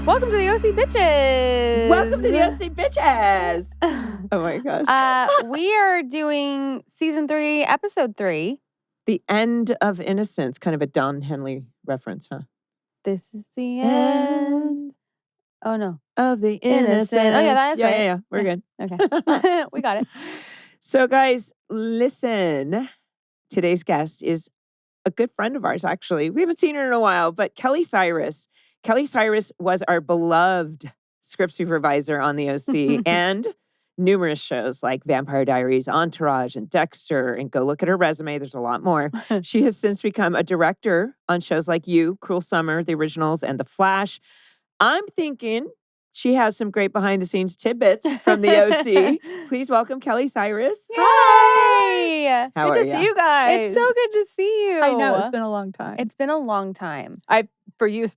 Welcome to the OC Bitches. Welcome to the OC Bitches. Oh my gosh. We are doing season 3, episode 3. The End of Innocence, kind of a Don Henley reference, huh? This is the end. Oh no. Of the innocent. Oh yeah, that's right. Yeah. We're good. Okay. We got it. So guys, listen. Today's guest is a good friend of ours, actually. We haven't seen her in a while, but Kellie Cyrus. Kellie Cyrus was our beloved script supervisor on the OC and numerous shows like Vampire Diaries, Entourage, and Dexter. And go look at her resume. There's a lot more. She has since become a director on shows like You, Cruel Summer, The Originals, and The Flash. I'm thinking she has some great behind-the-scenes tidbits from the OC. Please welcome Kellie Cyrus. Yay! How good are to ya? see you guys. It's so good to see you. I know, it's been a long time. It's been a long time.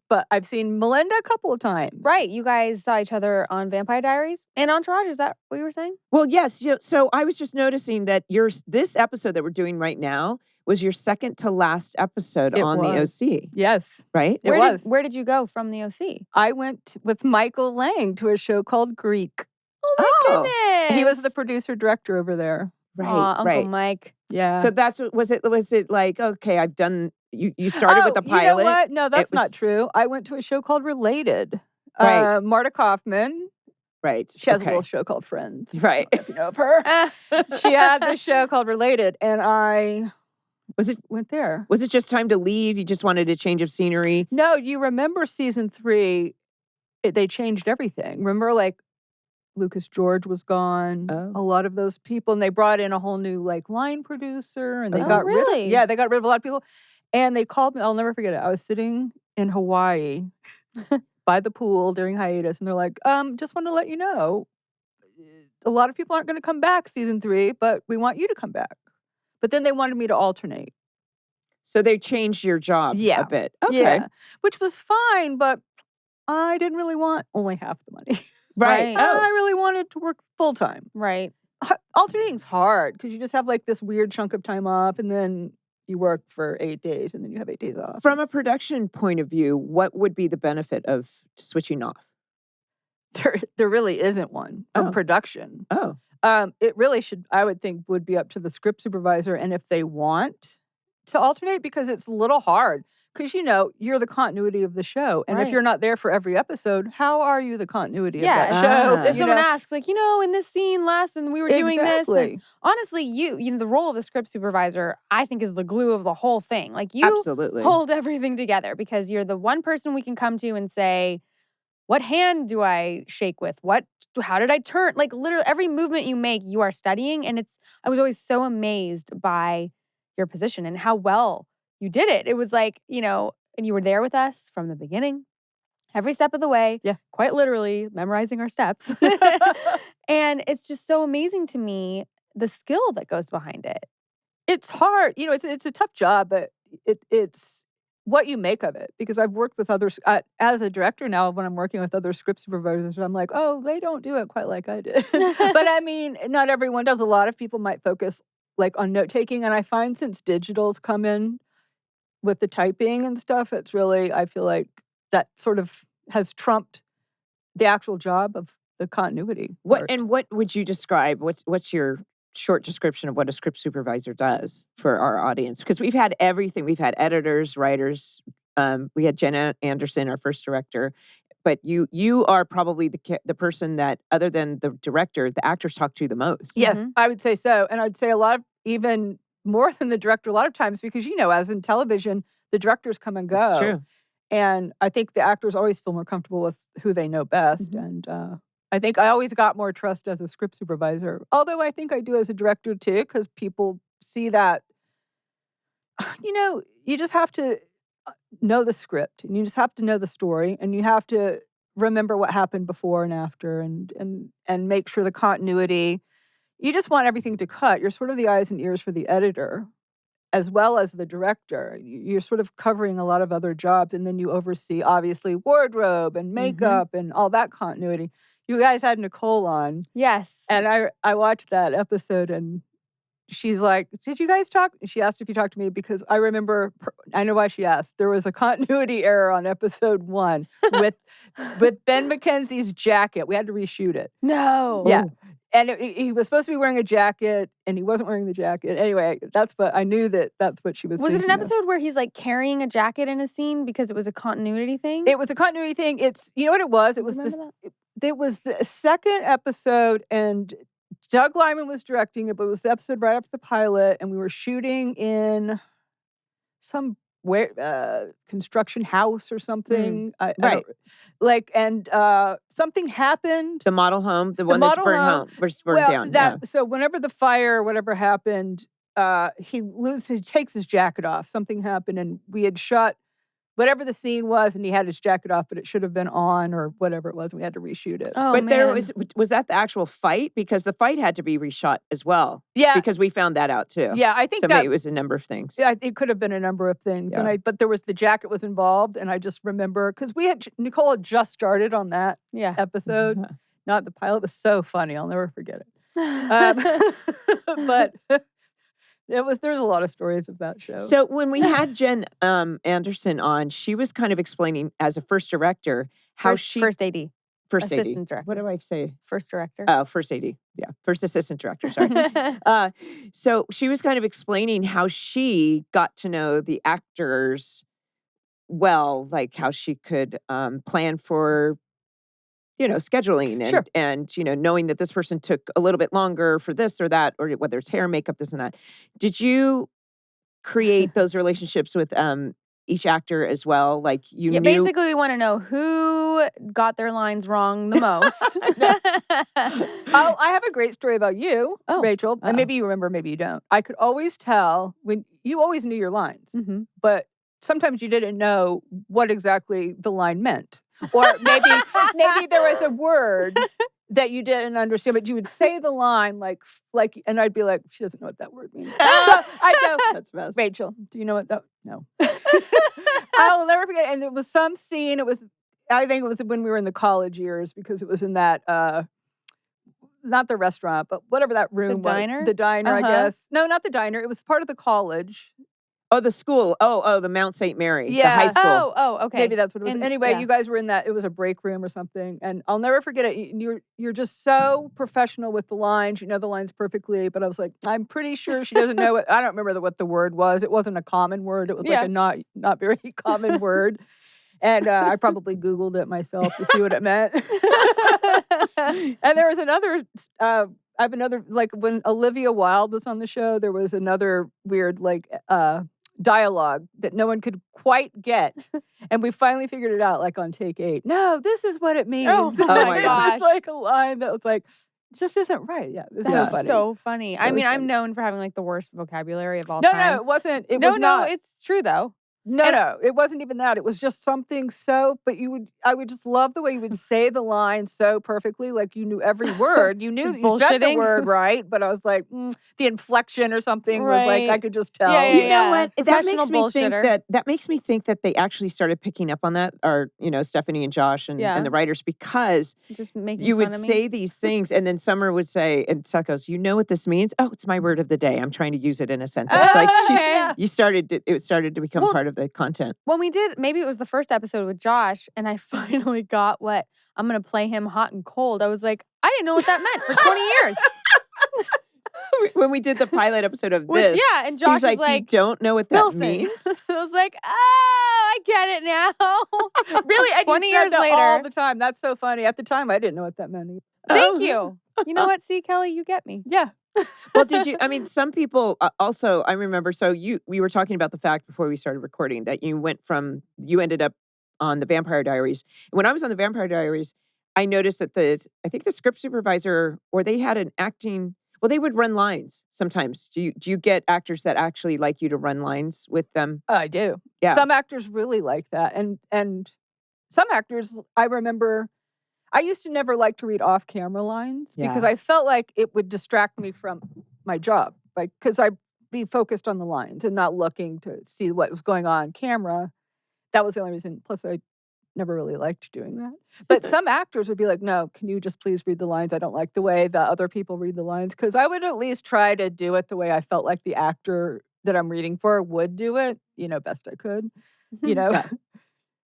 But I've seen Melinda a couple of times. Right. You guys saw each other on Vampire Diaries and Entourage. Is that what you were saying? Well, yes. So I was just noticing that this episode that we're doing right now was your second to last episode on the OC, Yes. right? Where did you go from the OC? I went with Michael Lang to a show called Greek. Oh my goodness. He was the producer-director over there. Right, Aw, Uncle right. Mike. Yeah. So that's what was it like, okay, I've done you started with the pilot. You know what? No, that's It was- not true. I went to a show called Related. Right. Marta Kaufman. Right. She has okay. a little show called Friends. Right. I don't know if you know of her. She had this show called Related, and I went there. Was it just time to leave? You just wanted a change of scenery? No, you remember season 3, they changed everything. Remember, like, Lucas George was gone, a lot of those people, and they brought in a whole new, like, line producer, and they got rid of, they got rid of a lot of people. And they called me, I'll never forget it. I was sitting in Hawaii by the pool during hiatus, and they're like, just want to let you know, a lot of people aren't going to come back season 3, but we want you to come back. But then they wanted me to alternate. So they changed your job a bit. Okay. Yeah, which was fine, but I didn't really want only half the money. Right. I really wanted to work full time. Right. Alternating's hard because you just have like this weird chunk of time off, and then you work for 8 days, and then you have 8 days off. From a production point of view, what would be the benefit of switching off? There really isn't one from production. Oh. It really should, I would think, would be up to the script supervisor, and if they want to alternate, because it's a little hard. Because, you're the continuity of the show. And if you're not there for every episode, how are you the continuity of that show? If someone asks, like, in this scene last and we were doing this. And honestly, you know, the role of the script supervisor, I think, is the glue of the whole thing. Like, you Absolutely hold everything together because you're the one person we can come to and say, what hand do I shake with? How did I turn? Like, literally every movement you make, you are studying. And I was always so amazed by your position and how well you did it. It was like, and you were there with us from the beginning, every step of the way. Yeah. Quite literally memorizing our steps. And it's just so amazing to me, the skill that goes behind it. It's hard. It's a tough job, but it's what you make of it. Because I've worked with others, as a director now, when I'm working with other script supervisors, I'm like, oh, they don't do it quite like I did. But I mean, not everyone does. A lot of people might focus like on note taking. And I find since digital's come in, with the typing and stuff, it's really, I feel like that sort of has trumped the actual job of the continuity. What would you describe? What's your short description of what a script supervisor does for our audience? Because we've had everything. We've had editors, writers. We had Jen Anderson, our first director. But you are probably the person that, other than the director, the actors talk to the most. Yes, I would say so. And I'd say a lot of, even more than the director a lot of times, because, as in television, the directors come and go. That's true. And I think the actors always feel more comfortable with who they know best. And I think I always got more trust as a script supervisor. Although I think I do as a director too, because people see that, you just have to know the script, and you just have to know the story, and you have to remember what happened before and after, and make sure the continuity. You just want everything to cut. You're sort of the eyes and ears for the editor, as well as the director. You're sort of covering a lot of other jobs, and then you oversee, obviously, wardrobe and makeup and all that continuity. You guys had Nicole on. Yes. And I watched that episode, and she's like, "Did you guys talk?" She asked if you talked to me because I remember. I know why she asked. There was a continuity error on episode 1 with Ben McKenzie's jacket. We had to reshoot it. No. Yeah. And he was supposed to be wearing a jacket, and he wasn't wearing the jacket. Anyway, I knew that's what she was. Was it an thinking of. episode where he's like carrying a jacket in a scene because it was a continuity thing? It was a continuity thing. It's what it was. It was this. It was the second episode, and Doug Lyman was directing it, but it was the episode right after the pilot, and we were shooting in some construction house or something. Right. Something happened. The model home, the one that's burned down. So whenever the fire, whatever happened, he takes his jacket off. Something happened, and we had shot whatever the scene was, and he had his jacket off, but it should have been on or whatever it was. We had to reshoot it. Oh, but man. there was that the actual fight? Because the fight had to be reshot as well. Yeah. Because we found that out too. Yeah, I think so maybe it was a number of things. Yeah, it could have been a number of things. Yeah. But there was the jacket was involved, and I just remember because Nicole had just started on that episode. Yeah. Not the pilot. It was so funny. I'll never forget it. But there's a lot of stories of that show. So when we had Jen Anderson on, she was kind of explaining as a first director how first AD. First assistant AD. director. What do I say? First director. Oh, first AD. Yeah, first assistant director. Sorry. So she was kind of explaining how she got to know the actors well, like how she could plan for scheduling and knowing that this person took a little bit longer for this or that, or whether it's hair, makeup, this and that. Did you create those relationships with each actor as well? Like you knew? Basically we want to know who got their lines wrong the most. I have a great story about you, Rachel. And maybe you remember, maybe you don't. I could always tell when you always knew your lines, but sometimes you didn't know what exactly the line meant. Or maybe there was a word that you didn't understand, but you would say the line like, and I'd be like, she doesn't know what that word means. So I'd go, that's best. Rachel, do you know what that? No. I'll never forget. And it was some scene. I think it was when we were in the college years because it was in that, not the restaurant, but whatever that room was. Diner? The diner, I guess. No, not the diner. It was part of the college. Oh, the school. Oh, the Mount St. Mary. The high school. Oh, okay. Maybe that's what it was. Anyway, you guys were in that. It was a break room or something. And I'll never forget it. You're just so professional with the lines. You know the lines perfectly. But I was like, I'm pretty sure she doesn't know it. I don't remember what the word was. It wasn't a common word. It was like a not very common word. And I probably Googled it myself to see what it meant. And there was another... I have another, like when Olivia Wilde was on the show, there was another weird dialogue that no one could quite get. And we finally figured it out like on take 8. No, this is what it means. Oh my gosh. It was like a line that was like, it just isn't right. Yeah, this That's is funny. so funny. I mean, I'm known for having like the worst vocabulary of all No, time. it wasn't. It no, was not. it's true though. No, it wasn't even that. It was just something but I would just love the way you would say the line so perfectly, like you knew every word. You knew you said the word right, but I was like, the inflection or something was like, I could just tell. Yeah, you know what? That makes me think that they actually started picking up on that, or Stephanie and Josh and the writers, because you would say these things, and then Summer would say, and Seth goes, "You know what this means? Oh, it's my word of the day. I'm trying to use it in a sentence." It started to become part of the content. When we did, maybe it was the first episode with Josh, and I finally got what I'm going to play him hot and cold. I was like, I didn't know what that meant for 20 years. When we did the pilot episode of this, and Josh was like, you don't know what that Bilson. means? I was like, I get it now. Really? And 20 you years said that later. all the time. That's so funny. At the time, I didn't know what that meant either. Thank you. You know what? See, Kellie, you get me. Yeah. Well, some people also, I remember, we were talking about the fact before we started recording that you ended up on the Vampire Diaries. When I was on the Vampire Diaries, I noticed that I think the script supervisor, or they had an acting, they would run lines sometimes. Do you get actors that actually like you to run lines with them? I do. Yeah. Some actors really like that. And some actors, I remember, I used to never like to read off-camera lines because I felt like it would distract me from my job. Like, because I'd be focused on the lines and not looking to see what was going on camera. That was the only reason. Plus, I never really liked doing that. But some actors would be like, no, can you just please read the lines? I don't like the way the other people read the lines. Because I would at least try to do it the way I felt like the actor that I'm reading for would do it, best I could, you know.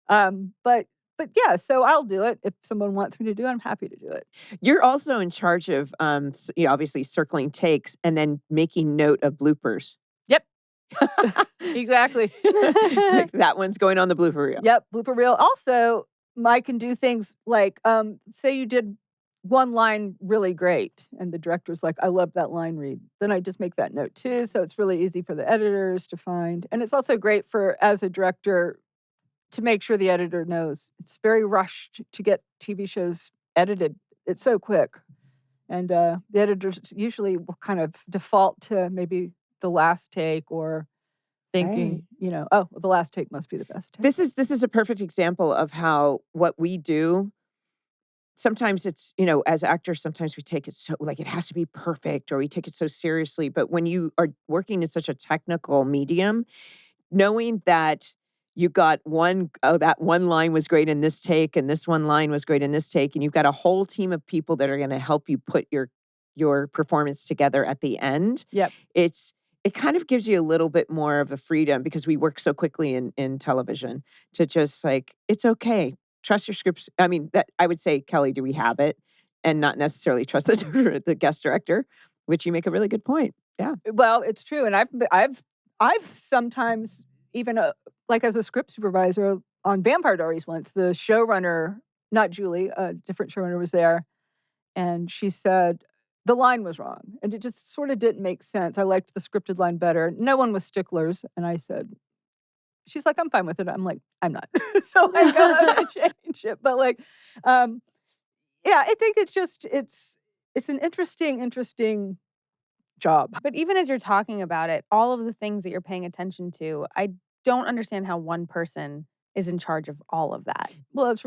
Yeah. But yeah, so I'll do it. If someone wants me to do it, I'm happy to do it. You're also in charge of obviously circling takes and then making note of bloopers. Yep. Exactly. Like that one's going on the blooper reel. Yep, blooper reel. Also, I can do things like, say you did one line really great, and the director's like, I love that line read. Then I just make that note too, so it's really easy for the editors to find. And it's also great for, as a director, to make sure the editor knows. It's very rushed to get TV shows edited. It's so quick. And the editors usually will kind of default to maybe the last take or thinking, oh, the last take must be the best take. This is a perfect example of how what we do, sometimes it's, as actors, sometimes we take it so, like, it has to be perfect, or we take it so seriously. But when you are working in such a technical medium, knowing that you got that one line was great in this take, and this one line was great in this take, and you've got a whole team of people that are going to help you put your performance together at the end. Yep. It kind of gives you a little bit more of a freedom, because we work so quickly in television, to just like, it's okay. Trust your scripts. I mean, that I would say, Kellie, do we have it? And not necessarily trust the guest director, which you make a really good point. Yeah. Well, it's true. And I've sometimes, even like as a script supervisor on Vampire Diaries once, the showrunner, not Julie, a different showrunner, was there. And she said, the line was wrong. And it just sort of didn't make sense. I liked the scripted line better. No one was sticklers. And I said, she's like, I'm fine with it. I'm like, I'm not. So I go to change it. But like, yeah, I think it's an interesting job. But even as you're talking about it, all of the things that you're paying attention to, I don't understand how one person is in charge of all of that. Well, it's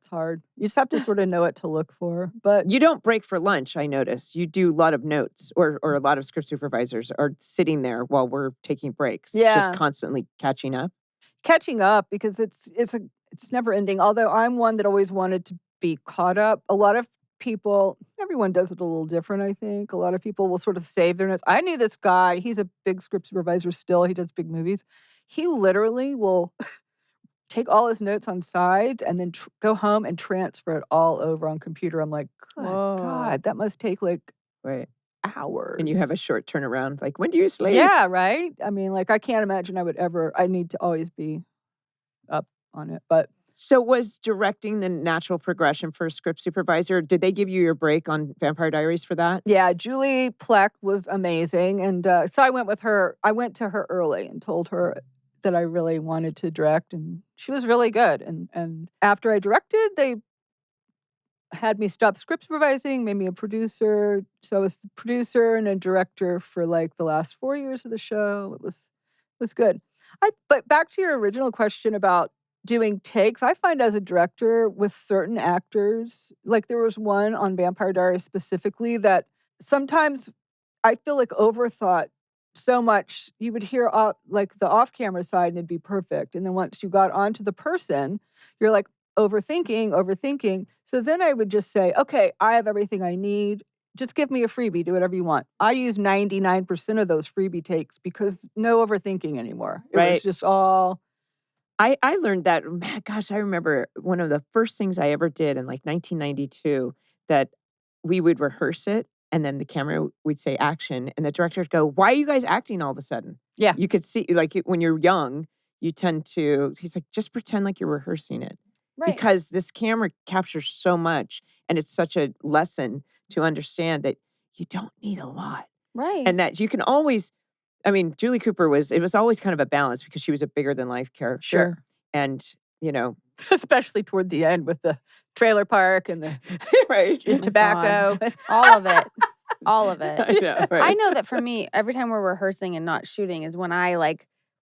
hard. You just have to sort of know what to look for. But you don't break for lunch, I notice. You do a lot of notes, or a lot of script supervisors are sitting there while we're taking breaks. Yeah. Just constantly catching up. Catching up, because it's never ending. Although I'm one that always wanted to be caught up. A lot of people, everyone does it a little different, I think. A lot of people will sort of save their notes. I knew this guy. He's a big script supervisor still. He does big movies. He literally will take all his notes on sides and then go home and transfer it all over on computer. I'm like, good God, that must take like hours. And you have a short turnaround. Like, when do you sleep? Yeah, right? I mean, like, I can't imagine I need to always be up on it. But so was directing the natural progression for a script supervisor? Did they give you your break on Vampire Diaries for that? Yeah, Julie Pleck was amazing. And so I went with her. I went to her early and told her that I really wanted to direct. And she was really good. And after I directed, they had me stop script supervising, made me a producer. So I was the producer and a director for like the last 4 years of the show. It was good. But back to your original question about doing takes, I find as a director with certain actors, like there was one on Vampire Diaries specifically that sometimes I feel like overthought so much. You would hear like the off-camera side and it'd be perfect. And then once you got onto the person, you're like overthinking. So then I would just say, okay, I have everything I need. Just give me a freebie, do whatever you want. I use 99% of those freebie takes because no overthinking anymore. It was just all... I learned that, gosh, I remember one of the first things I ever did in like 1992, that we would rehearse it and then the camera would say action and the director would go, why are you guys acting all of a sudden? Yeah. You could see, like, when you're young, you tend to, he's like, just pretend like you're rehearsing it. Right. Because this camera captures so much, and it's such a lesson to understand that you don't need a lot. Right. And that you can always... I mean, Julie Cooper it was always kind of a balance because she was a bigger than life character. Sure. And, especially toward the end with the trailer park and the and tobacco. All of it. All of it. I know, right? I know that for me, every time we're rehearsing and not shooting is when I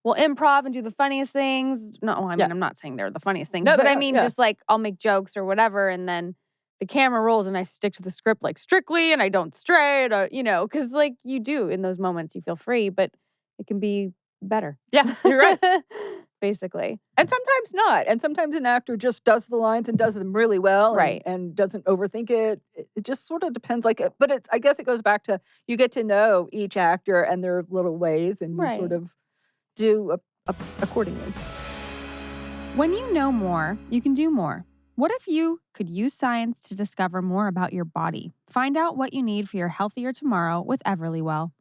will improv and do the funniest things. No, I mean, I'm not saying they're the funniest things, but I mean, just like I'll make jokes or whatever. And then the camera rolls and I stick to the script like strictly and I don't stray, because like you do in those moments, you feel free, but it can be better. Yeah, you're right. basically. And sometimes not. And sometimes an actor just does the lines and does them really well Right. and doesn't overthink it. It just sort of depends. But I guess it goes back to you get to know each actor and their little ways and you sort Right. of do accordingly. When you know more, you can do more. What if you could use science to discover more about your body? Find out what you need for your healthier tomorrow with Everlywell.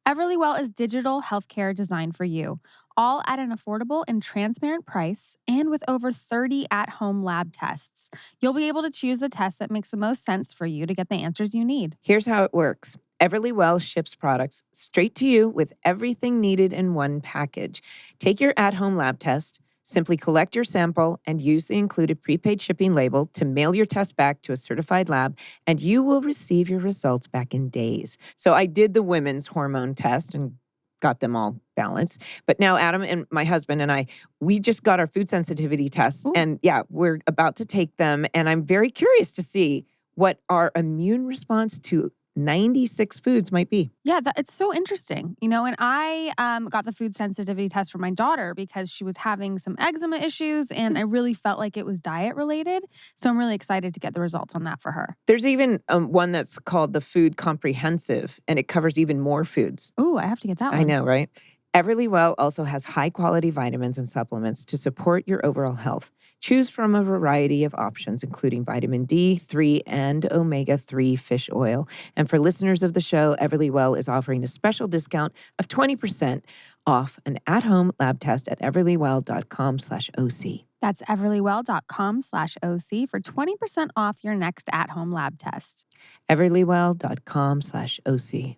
Everlywell is digital healthcare designed for you, all at an affordable and transparent price, and with over 30 at-home lab tests. You'll be able to choose the test that makes the most sense for you to get the answers you need. Here's how it works. Everlywell ships products straight to you with everything needed in one package. Take your at-home lab test, simply collect your sample, and use the included prepaid shipping label to mail your test back to a certified lab, and you will receive your results back in days. So I did the women's hormone test and got them all balanced. But now Adam and my husband and I, we just got our food sensitivity tests. Ooh. And yeah, we're about to take them. And I'm very curious to see what our immune response to 96 foods might be. Yeah, it's so interesting, and I got the food sensitivity test for my daughter because she was having some eczema issues and I really felt like it was diet related. So I'm really excited to get the results on that for her. There's even one that's called the Food Comprehensive, and it covers even more foods. Ooh, I have to get that one. I know, right? Everlywell also has high-quality vitamins and supplements to support your overall health. Choose from a variety of options, including vitamin D3 and omega-3 fish oil. And for listeners of the show, Everlywell is offering a special discount of 20% off an at-home lab test at everlywell.com/OC. That's everlywell.com/OC for 20% off your next at-home lab test. everlywell.com/OC.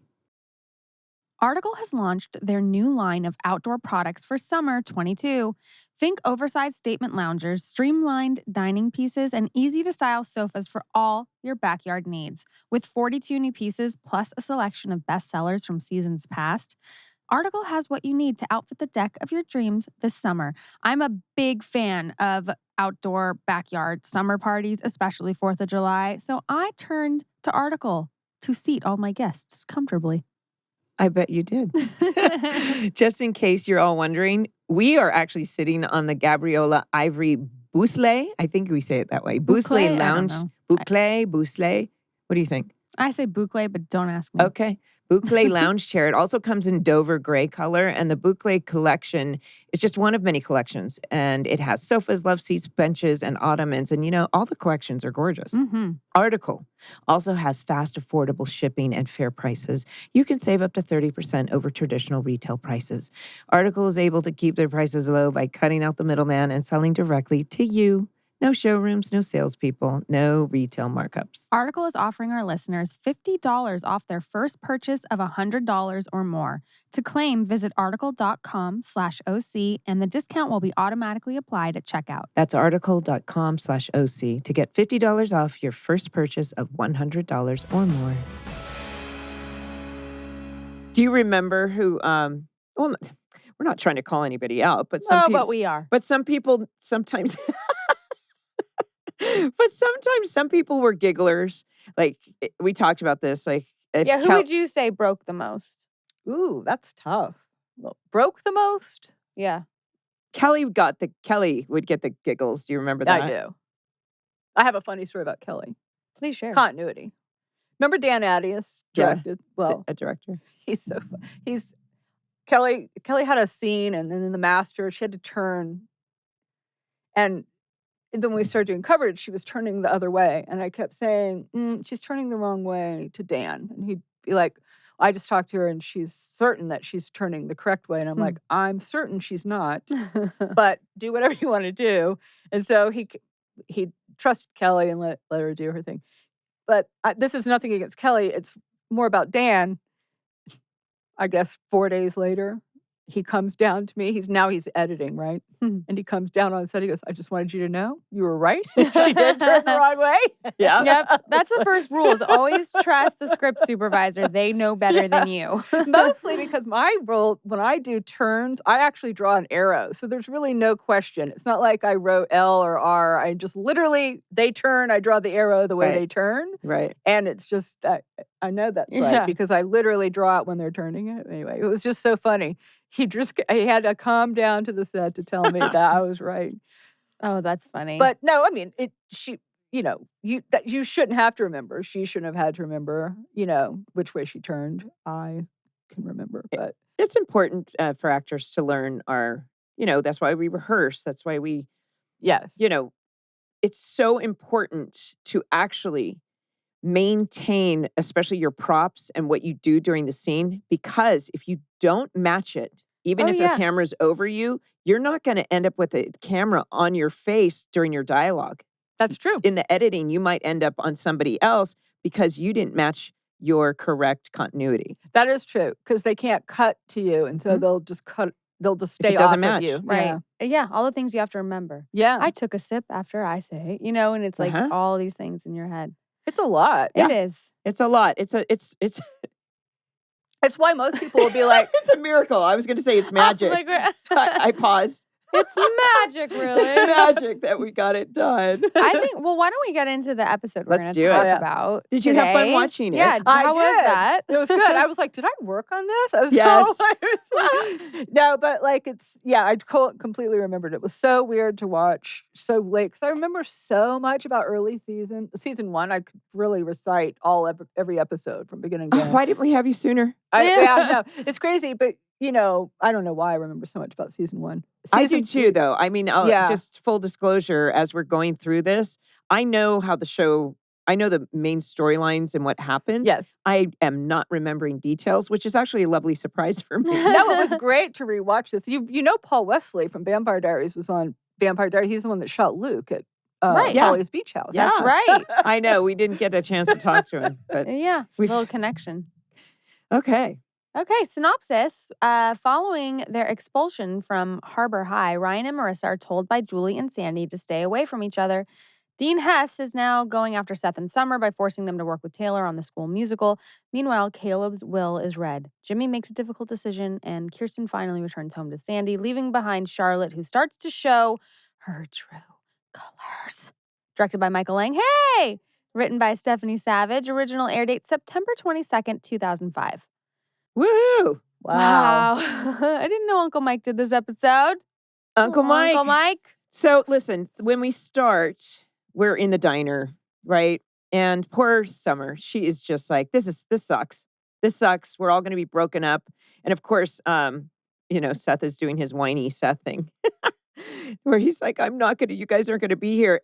Article has launched their new line of outdoor products for summer 22. Think oversized statement loungers, streamlined dining pieces, and easy-to-style sofas for all your backyard needs. With 42 new pieces plus a selection of bestsellers from seasons past, Article has what you need to outfit the deck of your dreams this summer. I'm a big fan of outdoor backyard summer parties, especially 4th of July, so I turned to Article to seat all my guests comfortably. I bet you did. Just in case you're all wondering, we are actually sitting on the Gabriella Ivory Bousslet. I think we say it that way. Bousslet Lounge. Bousslet. What do you think? I say boucle, but don't ask me. Okay. Boucle lounge chair. It also comes in Dover gray color, and the Boucle collection is just one of many collections. And it has sofas, love seats, benches, and ottomans. And all the collections are gorgeous. Mm-hmm. Article also has fast, affordable shipping and fair prices. You can save up to 30% over traditional retail prices. Article is able to keep their prices low by cutting out the middleman and selling directly to you. No showrooms, no salespeople, no retail markups. Article is offering our listeners $50 off their first purchase of $100 or more. To claim, visit article.com/OC, and the discount will be automatically applied at checkout. That's article.com/OC to get $50 off your first purchase of $100 or more. Do you remember who, well, we're not trying to call anybody out, but but we are. But some people sometimes... But sometimes some people were gigglers. Like, we talked about this. Like, Yeah, who would you say broke the most? Ooh, that's tough. Well, broke the most? Yeah. Kellie would get the giggles. Do you remember that? I do. I have a funny story about Kellie. Please share. Continuity. Remember Dan Attias directed? Well, a director. He's so fun. Kellie had a scene, and then in The Master, she had to turn. And then when we started doing coverage, she was turning the other way. And I kept saying, she's turning the wrong way to Dan. And he'd be like, I just talked to her and she's certain that she's turning the correct way. And I'm like, I'm certain she's not, but do whatever you want to do. And so he trusted Kellie and let her do her thing. But this is nothing against Kellie. It's more about Dan. I guess 4 days later, he comes down to me. He's editing, right? And he comes down on set. He goes, I just wanted you to know you were right. She did turn the wrong way. Yeah. Yep. That's the first rule is always trust the script supervisor. They know better than you. Mostly because my role, when I do turns, I actually draw an arrow. So there's really no question. It's not like I wrote L or R. I just literally, they turn, I draw the arrow the way they turn. Right. And it's just, I know that's right because I literally draw it when they're turning it. Anyway, it was just so funny. he had to calm down to the set to tell me that I was right. Oh, that's funny. But no, I mean, you shouldn't have to remember. She shouldn't have had to remember, which way she turned. I can remember, but it's important for actors to learn that's why we rehearse. That's why we, yes, it's so important to actually maintain, especially your props and what you do during the scene, because if you don't match it, even if the camera's over you, you're not going to end up with a camera on your face during your dialogue. That's true. In the editing, you might end up on somebody else because you didn't match your correct continuity. That is true, because they can't cut to you, and so they'll just cut. They'll just stay it doesn't off match. of you. Right. Yeah, all the things you have to remember. Yeah. I took a sip after I say, and it's like all these things in your head. It's a lot. It is. It's a lot. It's why most people will be like, it's a miracle. I was going to say it's magic. I paused. It's magic, really. It's magic that we got it done. I think, why don't we get into the episode we're going to talk about Did you have fun watching it? Yeah, I how did. was that? It was good. I was like, did I work on this? I was yes. No, but I completely remembered. It was so weird to watch so late, because I remember so much about early season 1. I could really recite every episode from beginning to end. Why didn't we have you sooner? No, it's crazy, but I don't know why I remember so much about season 1. I do too, though. I mean, just full disclosure, as we're going through this, I know the main storylines and what happens. Yes. I am not remembering details, which is actually a lovely surprise for me. No, it was great to rewatch this. You know Paul Wesley from Vampire Diaries was on Vampire Diaries. He's the one that shot Luke at Holly's beach house. That's right. I know. We didn't get a chance to talk to him. But little connection. Okay. Okay, synopsis. Following their expulsion from Harbor High, Ryan and Marissa are told by Julie and Sandy to stay away from each other. Dean Hess is now going after Seth and Summer by forcing them to work with Taylor on the school musical. Meanwhile, Caleb's will is read. Jimmy makes a difficult decision, and Kirsten finally returns home to Sandy, leaving behind Charlotte, who starts to show her true colors. Directed by Michael Lang. Hey! Written by Stephanie Savage. Original air date September 22nd, 2005. Woo! Wow. I didn't know Uncle Mike did this episode. Uncle Mike. So listen, when we start, we're in the diner, right? And poor Summer, she is just like, this sucks. This sucks. We're all going to be broken up. And of course, Seth is doing his whiny Seth thing. Where he's like, you guys aren't going to be here.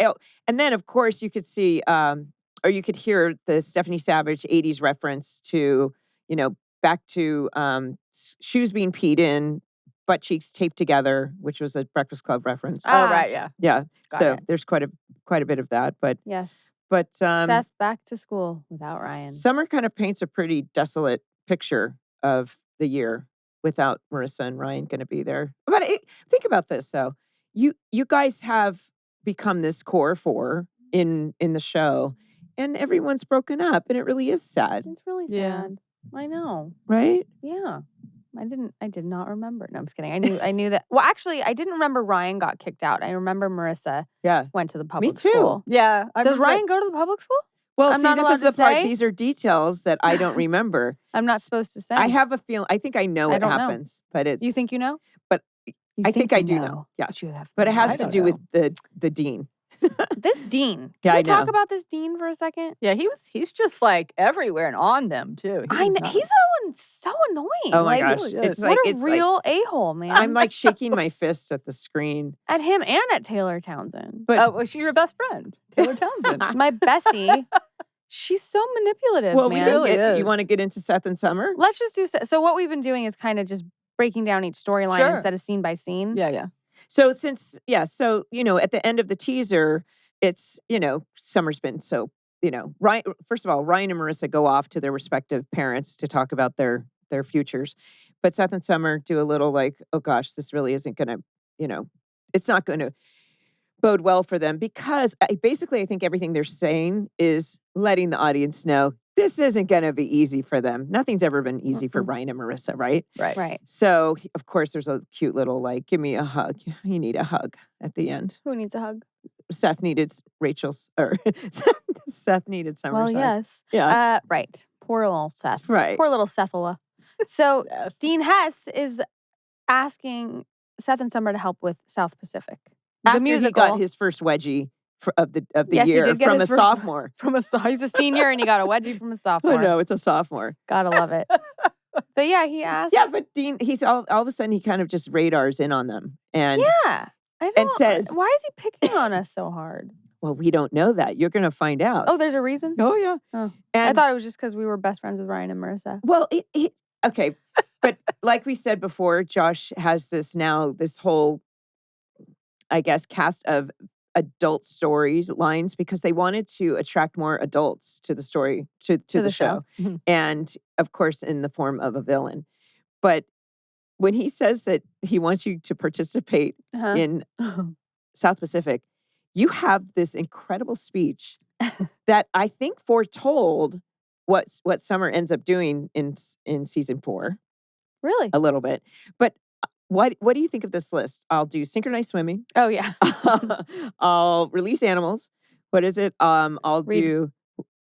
And then, of course, you could see, or you could hear the Stephanie Savage 80s reference to, back to shoes being peed in, butt cheeks taped together, which was a Breakfast Club reference. Oh, right, yeah. Yeah. Got it. There's quite a bit of that. But yes. But Seth back to school without Ryan. Summer kind of paints a pretty desolate picture of the year without Marissa and Ryan going to be there. But think about this, though. You guys have become this core four in the show, and everyone's broken up, and it really is sad. It's really sad. I know. Right? Yeah. I did not remember. No, I'm just kidding. I knew that. Well, actually, I didn't remember Ryan got kicked out. I remember Marissa went to the public school. Yeah. Does Ryan go to the public school? Well, this is the part. These are details that I don't remember. I'm not supposed to say. I have a feeling. I think I know what happens, but it's. You think you know? But I think I do know. Yes. But it has to do with the dean. This Dean. Can we talk about this Dean for a second? Yeah, he's just like everywhere and on them too. I know. He's so annoying. Oh my gosh. Really it's what a real a-hole, man. I'm like shaking my fist at the screen. At him and at Taylor Townsend. But she's your best friend, Taylor Townsend. My bestie. She's so manipulative, well, man. Really you want to get into Seth and Summer? Let's just do so. What we've been doing is kind of just breaking down each storyline instead of scene by scene. Yeah. So at the end of the teaser, it's, Summer's been so, Ryan, first of all, Ryan and Marissa go off to their respective parents to talk about their futures. But Seth and Summer do a little like, oh gosh, this really isn't going to, it's not going to bode well for them, because I think everything they're saying is letting the audience know this isn't going to be easy for them. Nothing's ever been easy for Ryan and Marissa, right? Right. So, of course, there's a cute little, like, give me a hug. You need a hug at the end. Who needs a hug? Seth needed Seth needed Summer's Well, hug. yes. Yeah. Right. Poor little Seth. Right. Poor little Sethala. So, Dean Hess is asking Seth and Summer to help with South Pacific. After the musical. he got his first wedgie of the Yes, he year did get from a his first- sophomore. He's a senior and he got a wedgie from a sophomore. Oh, no, it's a sophomore. Gotta love it. But yeah, he asked. Yeah, but Dean, he's all of a sudden he kind of just radars in on them. And yeah. I don't, says- why is he picking on us so hard? well, we don't know that. You're going to find out. Oh, there's a reason? Oh, yeah. Oh. And I thought it was just because we were best friends with Ryan and Marissa. well, okay. But like we said before, Josh has this whole, I guess, cast of adult stories lines because they wanted to attract more adults to the story, to the show. Mm-hmm. And of course, in the form of a villain. But when he says that he wants you to participate Uh-huh. in South Pacific, you have this incredible speech that I think foretold what Summer ends up doing in season 4 Really? a little bit. But what do you think of this list? I'll do synchronized swimming. Oh, yeah. I'll release animals. What is it? I'll Read- do.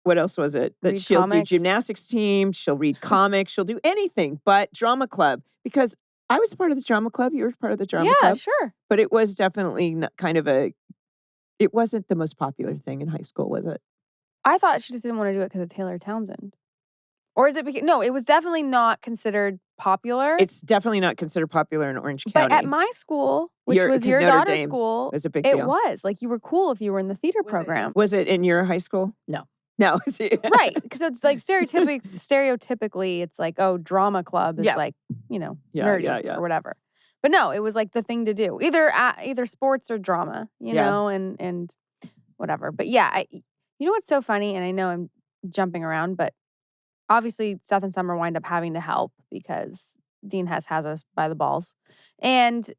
What else was it? That read she'll comics. do gymnastics team. She'll read comics. She'll do anything but drama club because I was part of the drama club. You were part of the drama Yeah, club. sure. But it was definitely kind of it wasn't the most popular thing in high school, was it? I thought she just didn't want to do it because of Taylor Townsend. Or is it because, no, it was definitely not considered popular. It's definitely not considered popular in Orange but County. at my school, which was 'cause your Notre daughter's Dame school, was a big it deal. was. Like, you were cool if you were in the theater program. Was it in your high school? No. No. Right. Because it's like stereotypically, it's like, oh, drama club is Yeah. like, Yeah, nerdy yeah. or whatever. But no, it was like the thing to do. Either sports or drama, Yeah. and whatever. But yeah, you know what's so funny? And I know I'm jumping around, but obviously Seth and Summer wind up having to help because Dean Hess has us by the balls. And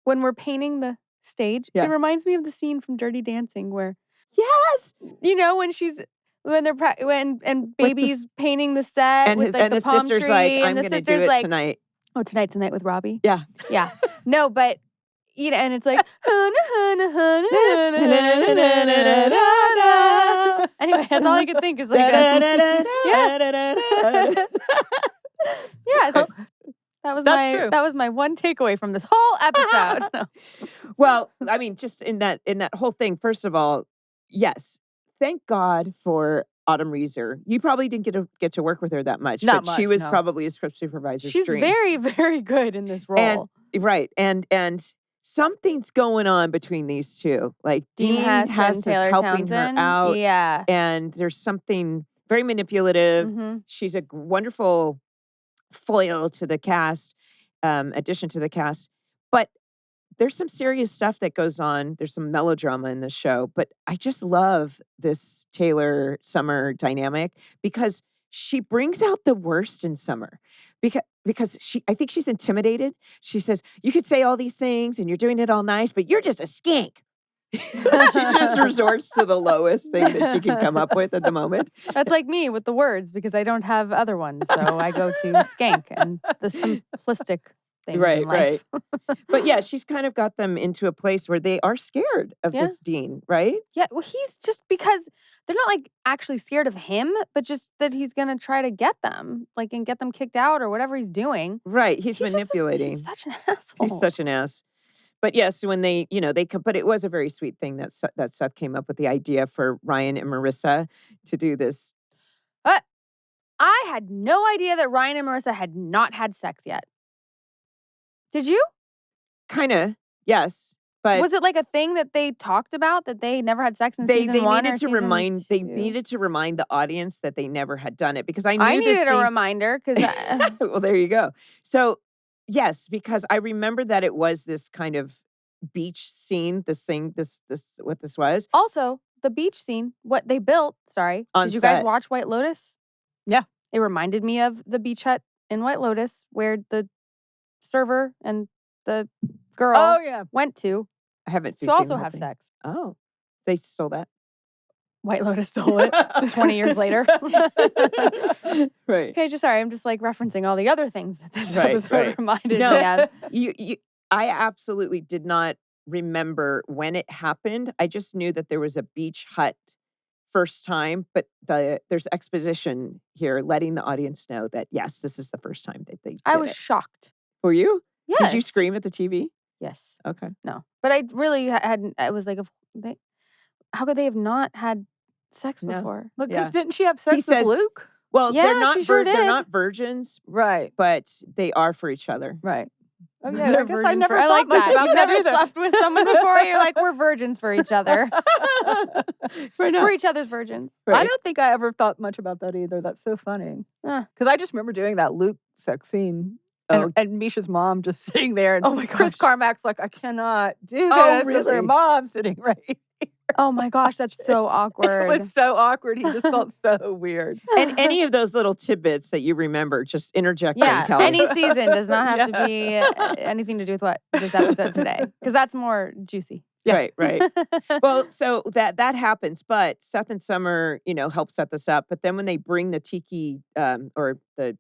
when we're painting the stage, Yeah. it reminds me of the scene from Dirty Dancing where, Yes. when baby's painting the set And with his, like the the palm sister's tree, like, and I'm the going to do sister's it like, tonight. oh, tonight's the night with Robbie. Yeah. Yeah. No, but and it's like anyway, that's all I could think is like yes. That's true. That was my one takeaway from this whole episode. No. Well, I mean, just in that whole thing, first of all, yes, thank God for Autumn Reeser. You probably didn't get to work with her that much, Not but she much, was no. probably a script supervisor. She's very, very good in this role. Right. And something's going on between these two. Like Dean Hess and is Taylor helping Townsend. her out. Yeah. And there's something very manipulative. Mm-hmm. She's a wonderful foil to the cast, addition to the cast. But there's some serious stuff that goes on. There's some melodrama in the show. But I just love this Taylor Summer dynamic because she brings out the worst in Summer. Because I think she's intimidated. She says, you could say all these things and you're doing it all nice, but you're just a skank. She just resorts to the lowest thing that she can come up with at the moment. That's like me with the words because I don't have other ones. So I go to skank and the simplistic things in life. Right. But yeah, she's kind of got them into a place where they are scared of Yeah. this Dean, right? Yeah, well, he's just because they're not like actually scared of him, but just that he's gonna try to get them, like, and get them kicked out or whatever he's doing. Right. He's just manipulating. he's such an asshole. He's such an ass. But yes, when they but it was a very sweet thing that Seth came up with the idea for Ryan and Marissa to do this. I had no idea that Ryan and Marissa had not had sex yet. Did you? Kind of, yes. But Was it like a thing that they talked about that they never had sex in they season 1 or needed to season remind 2? needed to remind the audience that they never had done it because I knew I this needed scene. a reminder because Well, there you go. So, yes, because I remember that it was this kind of beach scene, this what this was. also the beach scene, what they built. Sorry, On did you guys set. watch White Lotus? Yeah. It reminded me of the beach hut in White Lotus where the server and the girl Oh, yeah. went to I haven't to seen also the whole have thing. sex. Oh, they stole that. White Lotus stole it 20 years later. Right. Okay, sorry, I'm just like referencing all the other things that this Right, episode right. reminded No. me of. I absolutely did not remember when it happened. I just knew that there was a beach hut first time, but there's exposition here letting the audience know that yes, this is the first time that they did I was it. shocked. Were you? Yes. Did you scream at the TV? Yes. Okay. No. But I really hadn't. I was like, how could they have not had sex No. before? Because Yeah. didn't she have sex with says- Luke? Well, Yeah, they're not she sure they're did. not virgins, Right. but they are for each other. Right. Oh yeah, They're I guess I virgins never I thought like much that. about You've that never either. slept with someone before. You're like, we're virgins for each other. Right now. We're each other's virgins. I Right. don't think I ever thought much about that either. That's so funny. Because I just remember doing that Luke sex scene. Oh. And Misha's mom just sitting there. And Oh my Chris gosh. Carmack's like, I cannot do this Oh, with her really? mom sitting right here. Oh my gosh, that's so awkward. It was so awkward. He just felt so weird. And any of those little tidbits that you remember, just interject them, Yeah, Kelly. any season does not have to Yeah. be anything to do with what this episode today, because that's more juicy. Yeah. Right. Well, so that happens, but Seth and Summer, help set this up. But then when they bring the tiki or the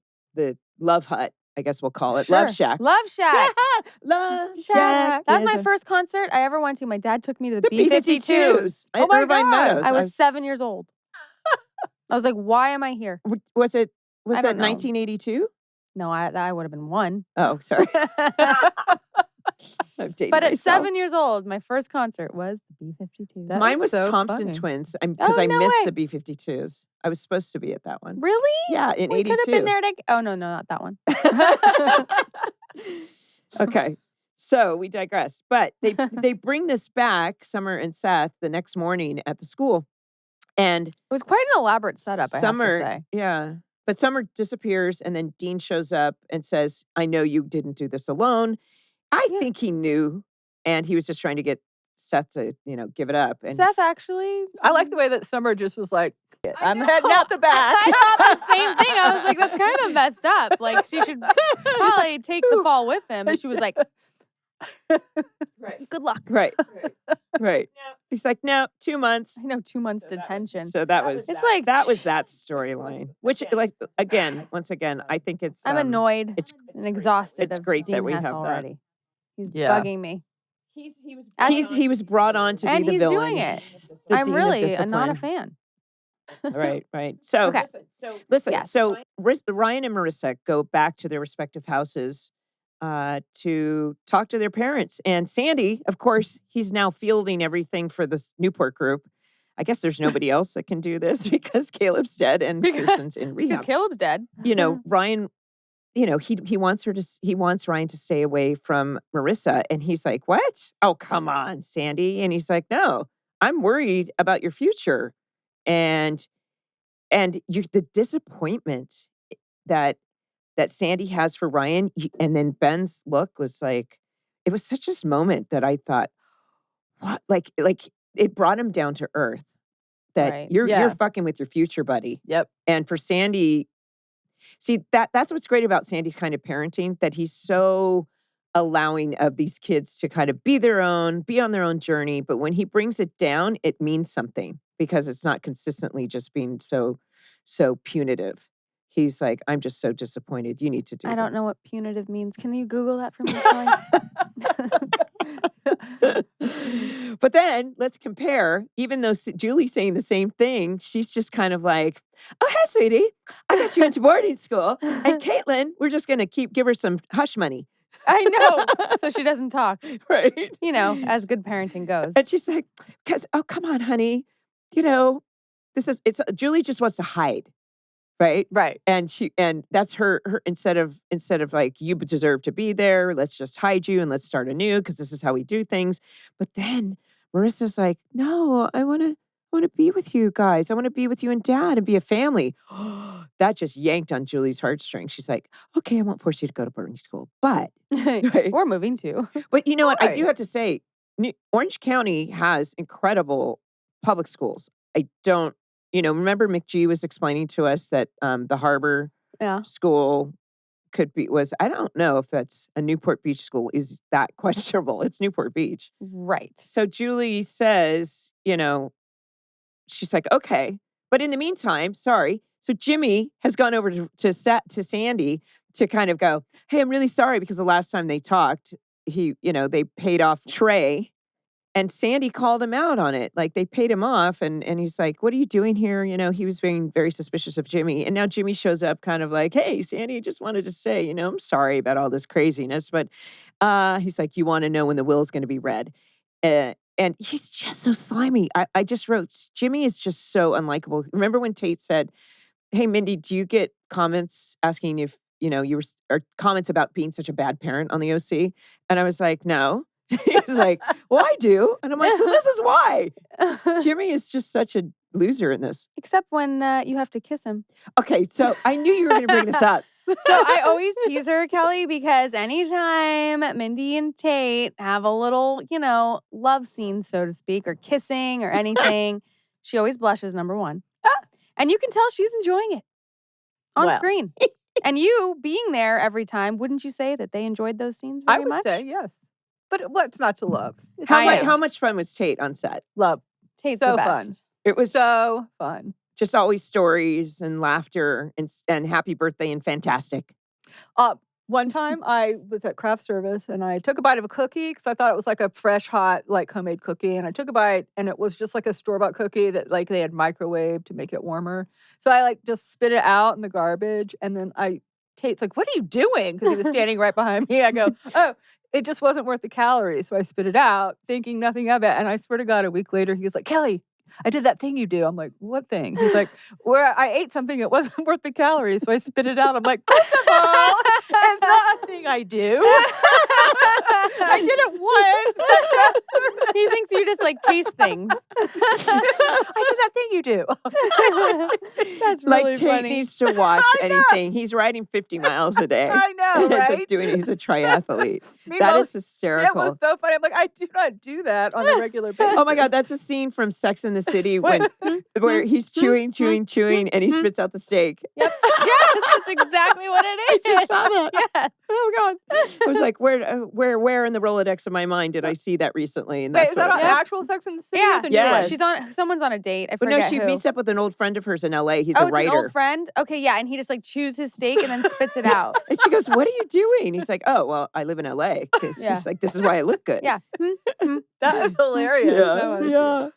love hut, I guess we'll call it, Love Shack. Love Shack. Love Shack. That was is my a- first concert I ever went to. My dad took me to the, The B-52s. B-52s. Oh my Irvine God. Meadows. I was 7 years old. I was like, why am I here? Was it I don't know. 1982? No, I would have been 1. Oh, sorry. I'm dating But at myself. 7 years old, my first concert was the B-52s. That Mine is was so Thompson funny. Twins because Oh, I no missed way. the B-52s. I was supposed to be at that one. Really? Yeah, in We 82. could have been there to. Oh no, not that one. Okay. So we digress. But they bring this back, Summer and Seth, the next morning at the school. And It was quite an elaborate setup. Summer, I have to say. yeah. But Summer disappears and then Dean shows up and says, I know you didn't do this alone. I Yeah. think he knew, and he was just trying to get Seth to, give it up. And Seth actually. I like the way that Summer just was like, I I'm know. heading out the back. I thought the same thing. I was like, that's kind of messed up. Like she should probably take the fall with him. And she was like, Right. good luck. Right. Right. He's like, no, 2 months. I know 2 months detention. So that was It's like- that was that storyline. Which once again, I think it's I'm annoyed it's and exhausted. it's of great that Dean we Hess have that. already. He's Yeah. bugging me. he was brought on to And be the he's villain. doing it. the I'm dean of really not a discipline. fan. Right. So Okay. listen. Yes. So Ryan and Marissa go back to their respective houses to talk to their parents. And Sandy, of course, he's now fielding everything for this Newport group. I guess there's nobody else that can do this because Caleb's dead and Kirsten's in Because rehab. Caleb's dead. Ryan, he wants Ryan to stay away from Marissa. And he's like, what? Oh, come on, Sandy. And he's like, no, I'm worried about your future. And the disappointment that Sandy has for Ryan, and then Ben's look was like, it was such a moment that I thought, what? Like it brought him down to earth. That Right. you're Yeah. fucking with your future, buddy. Yep. And for Sandy, see that's what's great about Sandy's kind of parenting, that he's so allowing of these kids to kind of be on their own journey. But when he brings it down, it means something because it's not consistently just being so punitive. He's like, I'm just so disappointed. You need to do I that." don't know what punitive means. Can you Google that for me, Kelly? But then let's compare. Even though Julie's saying the same thing, she's just kind of like, "Oh, hey, sweetie, I got you into boarding school, and Caitlin, we're just gonna give her some hush money, I know. So she doesn't talk. right?" As good parenting goes. And she's like, "Cause come on, honey, Julie just wants to hide, right?" Right. And that's her instead of like, you deserve to be there, let's just hide you and let's start anew because this is how we do things. But then Marissa's like, no, I want to be with you guys. I want to be with you and Dad and be a family. That just yanked on Julie's heartstrings. She's like, okay, I won't force you to go to boarding school, but right. We're moving too. But you know what? I do Right. have to say, Orange County has incredible public schools. I don't, remember McGee was explaining to us that the Harbor Yeah. school I don't know if that's a Newport Beach school is that questionable. It's Newport Beach. Right. So Julie says, she's like, okay. But in the meantime, sorry. So Jimmy has gone over to Sandy to kind of go, hey, I'm really sorry because the last time they talked, they paid off Trey And Sandy called him out on it. Like they paid him off and he's like, what are you doing here? You know, he was being very suspicious of Jimmy. And now Jimmy shows up kind of like, hey, Sandy, I just wanted to say, you know, I'm sorry about all this craziness. But he's like, you want to know when the will is going to be read. And he's just so slimy. I just wrote, Jimmy is just so unlikable. Remember when Tate said, hey, Mindy, do you get comments asking if, you know, or comments about being such a bad parent on the OC? And I was like, no. He was like, well, I do. And I'm like, well, this is why. Jimmy is just such a loser in this. Except when you have to kiss him. Okay, so I knew you were going to bring this up. So I always tease her, Kellie, because anytime Mindy and Tate have a little, you know, love scene, so to speak, or kissing or anything, she always blushes, number one. And you can tell she's enjoying it on screen. And you being there every time, wouldn't you say that they enjoyed those scenes very much? I would say yes. But what's not to love? How much fun was Tate on set? Love. Tate's so the best. Fun. It was so fun. Just always stories and laughter and happy birthday and fantastic. One time I was at craft service and I took a bite of a cookie because I thought it was like a fresh, hot, like homemade cookie. And I took a bite and it was just like a store-bought cookie that like they had microwaved to make it warmer. So I like just spit it out in the garbage. And then Tate's like, what are you doing? Because he was standing right behind me. I go, oh, it just wasn't worth the calories. So I spit it out thinking nothing of it. And I swear to God, a week later, he was like, Kellie, I did that thing you do. I'm like, what thing? He's like, where I ate something that wasn't worth the calories, so I spit it out. I'm like, first of all, it's not a thing I do. I did it once. He thinks you just like taste things. I did that thing you do. That's really like Tate funny. needs to watch anything. He's riding 50 miles a day. I know, right? He's a triathlete. Meanwhile, that is hysterical. It was so funny. I'm like, I do not do that on a regular basis. Oh my God, that's a scene from Sex and the City where he's chewing, and he spits out the steak. Yep. Yes, that's exactly what it is. I just saw that. Yeah. Oh God. I was like, where in the Rolodex of my mind did I see that recently? And Wait, that's is that on actual Sex and the City? Yeah. Or the new Yes. one? Someone's on a date. I But forget no, she who. meets up with an old friend of hers in LA. He's a it's writer. an old friend? Okay, yeah. And he just like chews his steak and then spits it out. And she goes, what are you doing? He's like, oh, well, I live in LA. She's like, this is why I look good. Yeah. That is hilarious. Yeah.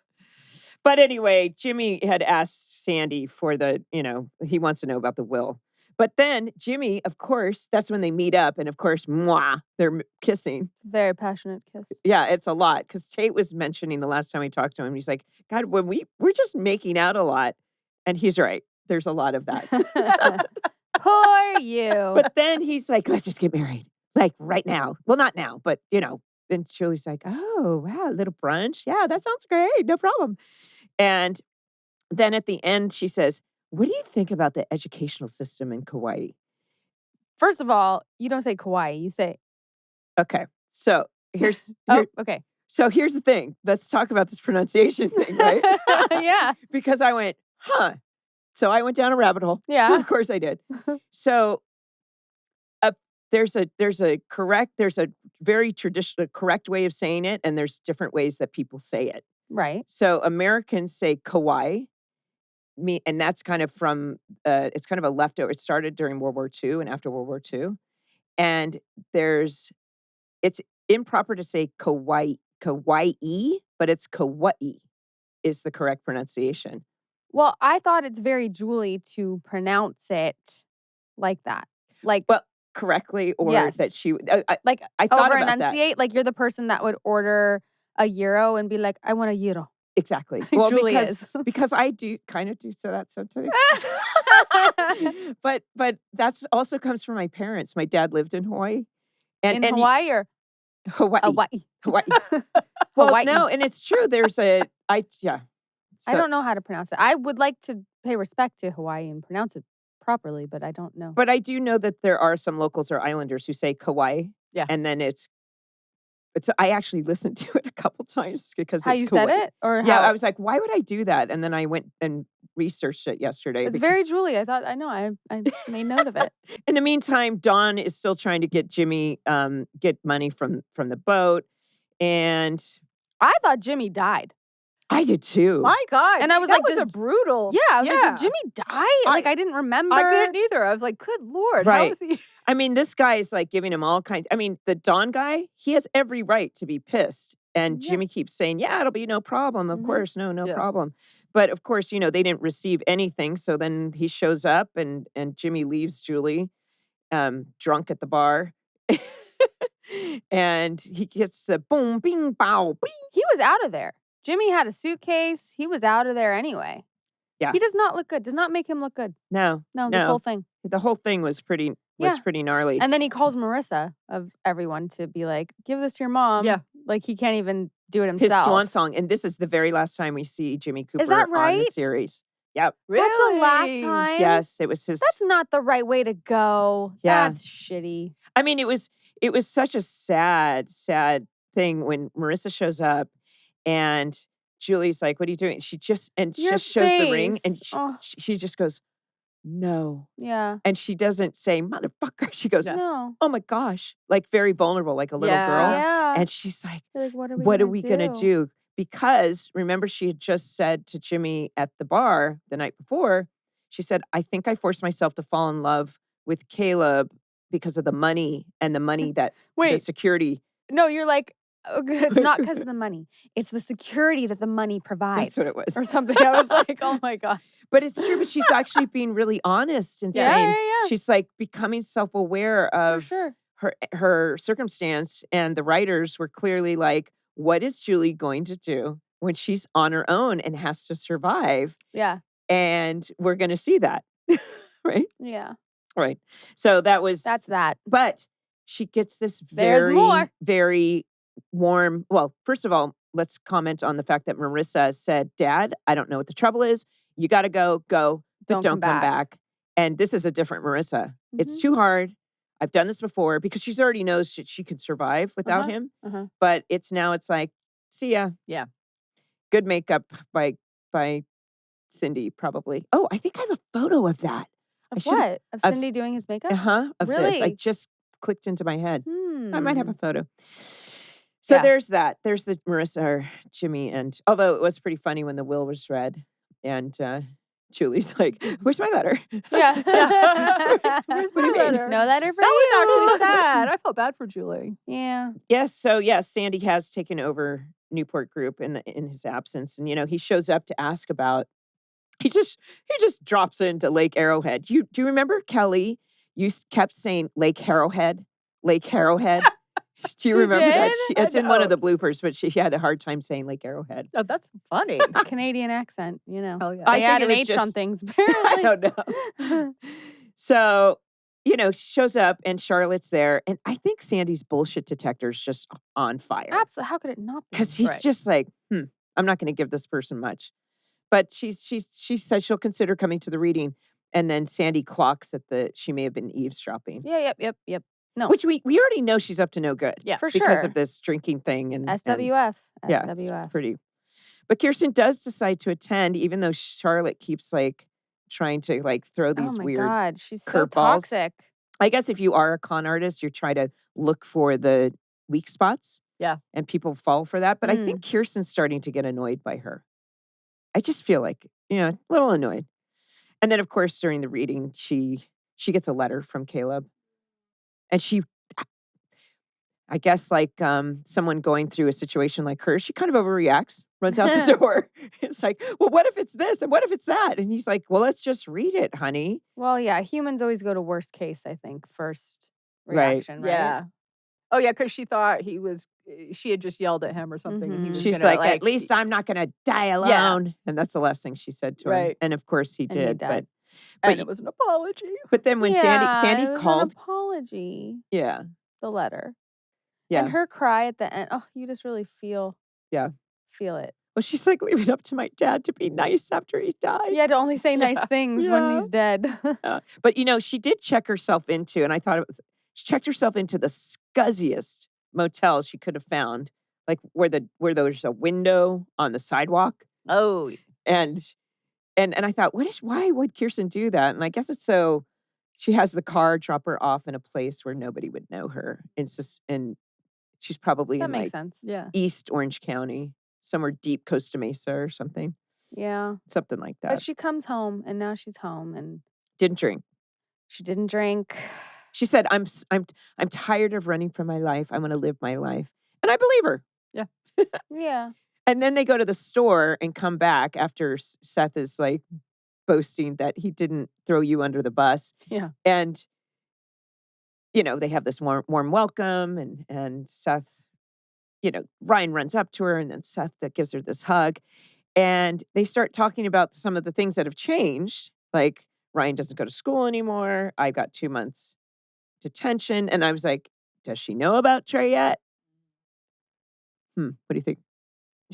But anyway, Jimmy had asked Sandy for he wants to know about the will. But then Jimmy, of course, that's when they meet up. And of course, they're kissing. It's a very passionate kiss. Yeah, it's a lot. Because Tate was mentioning the last time we talked to him, he's like, God, when we're just making out a lot. And he's right. There's a lot of that. Poor you. But then he's like, let's just get married. Like right now. Well, not now, but Then Julie's like, oh, wow, a little brunch. Yeah, that sounds great. No problem. And then at the end, she says, what do you think about the educational system in Kauai? First of all, you don't say Kauai. You say, Okay. So here's okay. So here's the thing. Let's talk about this pronunciation thing, right? Yeah. Because I went, So I went down a rabbit hole. Yeah. Of course I did. So there's a very traditional, correct way of saying it, and there's different ways that people say it. Right. So Americans say Kauai, and that's kind of from, it's kind of a leftover. It started during World War II and after World War II. And it's improper to say Kauai, but it's Kauai is the correct pronunciation. Well, I thought it's very Julie to pronounce it like that. Like, Well, correctly, or Yes. that she, like I thought over about that. enunciate. Like you're the person that would order a euro and be like, I want a euro. Exactly. Well, Julie because I do kind of do that sometimes. But that's also comes from my parents. My dad lived in Hawaii. In Hawaii or Hawaii. Hawaii? Well, Hawaii. no, and it's true. There's I don't know how to pronounce it. I would like to pay respect to Hawaii and pronounce it properly, but I don't know. But I do know that there are some locals or islanders who say Kauai. Yeah. And then I actually listened to it a couple times because How it's you Kauai. said it? Or Yeah, how? I was like, why would I do that? And then I went and researched it yesterday. It's because- very Julie. I made note of it. In the meantime, Dawn is still trying to get Jimmy get money from the boat. And I thought Jimmy died. I did too. My God. And I was that like, was a brutal. Yeah, I was like, Yeah. did Jimmy die? Like I didn't remember. I didn't either. I was like, good Lord. Right. How is he? I mean, this guy is like giving him all kinds. I mean, the Dawn guy, he has every right to be pissed And Yeah. Jimmy keeps saying, yeah, it'll be no problem. Of Mhm. course, no Yeah. problem. But of course, they didn't receive anything. So then he shows up and Jimmy leaves Julie drunk at the bar. And he gets the boom, bing, bow, bing. He was out of there. Jimmy had a suitcase. He was out of there anyway. Yeah. He does not look good. Does not make him look good. No, This whole thing. The whole thing was pretty Yeah. gnarly. And then he calls Marissa of everyone to be like, give this to your mom. Yeah. Like he can't even do it His himself. swan song. And this is the very last time we see Jimmy Cooper that on the right? series. Yep. Really? That's the last time? Yes, it was his. That's not the right way to go. Yeah. That's shitty. I mean, it was such a sad thing when Marissa shows up and Julie's like, what are you doing? She just Your shows the ring and face. Oh. she just goes, no. Yeah. And she doesn't say, motherfucker. She goes, No. oh my gosh. Like very vulnerable, like a little girl. Yeah. And she's like, You're like, what are we going to do? Because remember, she had just said to Jimmy at the bar the night before, she said, I think I forced myself to fall in love with Caleb because of the money and the money that the Wait. security. No, you're like, it's not because of the money. It's the security that the money provides. That's what it was. Or something. I was like, oh my God. But it's true, but she's actually being really honest and Yeah, saying, yeah. she's like becoming self-aware For of sure. her circumstance. And the writers were clearly like, what is Julie going to do when she's on her own and has to survive? Yeah. And we're going to see that. Right? Yeah. Right. So That's that. But she gets this There's very, more. very warm. Well, first of all, let's comment on the fact that Marissa said, Dad, I don't know what the trouble is. You got to go, but don't come back. And this is a different Marissa. It's too hard. I've done this before because she already knows she could survive without him. But it's like, see ya. Yeah. Good makeup by Cindy, probably. Oh, I think I have a photo of that. Of what? Of Cindy doing his makeup? Of this. I Really? just clicked into my head. I might have a photo. So Yeah. there's that. There's the Marissa or Jimmy. And although it was pretty funny when the will was read and Julie's like, where's my letter? Yeah. What do you mean? No letter for That you. was actually sad. I felt bad for Julie. Yeah. Yes. So yes, Sandy has taken over Newport Group in his absence. And he shows up to ask about, he just drops into Lake Arrowhead. Do you remember Kellie? You kept saying Lake Arrowhead? Lake Arrowhead? Do you She remember that? did? It's in one of the bloopers, but she had a hard time saying Lake Arrowhead. Oh, that's funny. Canadian accent, Oh, yeah. I They think add it an was H just- on things, I apparently. don't know. So, shows up and Charlotte's there. And I think Sandy's bullshit detector's just on fire. Absolutely. How could it not be? Because he's Right. just like, I'm not going to give this person much. But she said she'll consider coming to the reading. And then Sandy clocks that she may have been eavesdropping. Yeah, yep. No. Which we already know she's up to no good. Yeah. For Because sure. of this drinking thing. And SWF. yeah, SWF. it's pretty. But Kirsten does decide to attend, even though Charlotte keeps trying to throw these oh my weird. God. She's so curveballs. toxic. I guess if you are a con artist, you try to look for the weak spots. Yeah. And people fall for that. But I think Kirsten's starting to get annoyed by her. I just feel like, a little annoyed. And then, of course, during the reading, she gets a letter from Caleb. And I guess someone going through a situation like her, she kind of overreacts, runs out the door. It's like, well, what if it's this? And what if it's that? And he's like, well, let's just read it, honey. Well, yeah. Humans always go to worst case, I think, first Right. reaction, right? Yeah. Oh, yeah, because she thought she had just yelled at him or something. And he was She's gonna, like, at least I'm not going to die alone. And that's the last thing she said to him. Right. And of course he And he did. died. and it was an apology. But then when Yeah, Sandy it was called, an apology, yeah. the letter. Yeah. And her cry at the end, oh, you just really feel it. Well, she's like, leave it up to my dad to be nice after he died. You had to only say nice things when Yeah. he's dead. But, she did check herself into, and I thought she checked herself into the scuzziest motel she could have found, like where there's a window on the sidewalk. Oh, And I thought, why would Kirsten do that? And I guess it's so she has the car drop her off in a place where nobody would know her. And she's probably That in makes sense. yeah. East Orange County, somewhere deep Costa Mesa or something. Yeah. Something like that. But she comes home and now she's home and Didn't drink. she didn't drink. She said, I'm tired of running for my life. I want to live my life. And I believe her. Yeah. And then they go to the store and come back after Seth is like boasting that he didn't throw you under the bus. Yeah. And, they have this warm welcome and Seth, Ryan runs up to her and then Seth that gives her this hug. And they start talking about some of the things that have changed. Like Ryan doesn't go to school anymore. I got 2 months detention. And I was like, does she know about Trey yet? What do you think?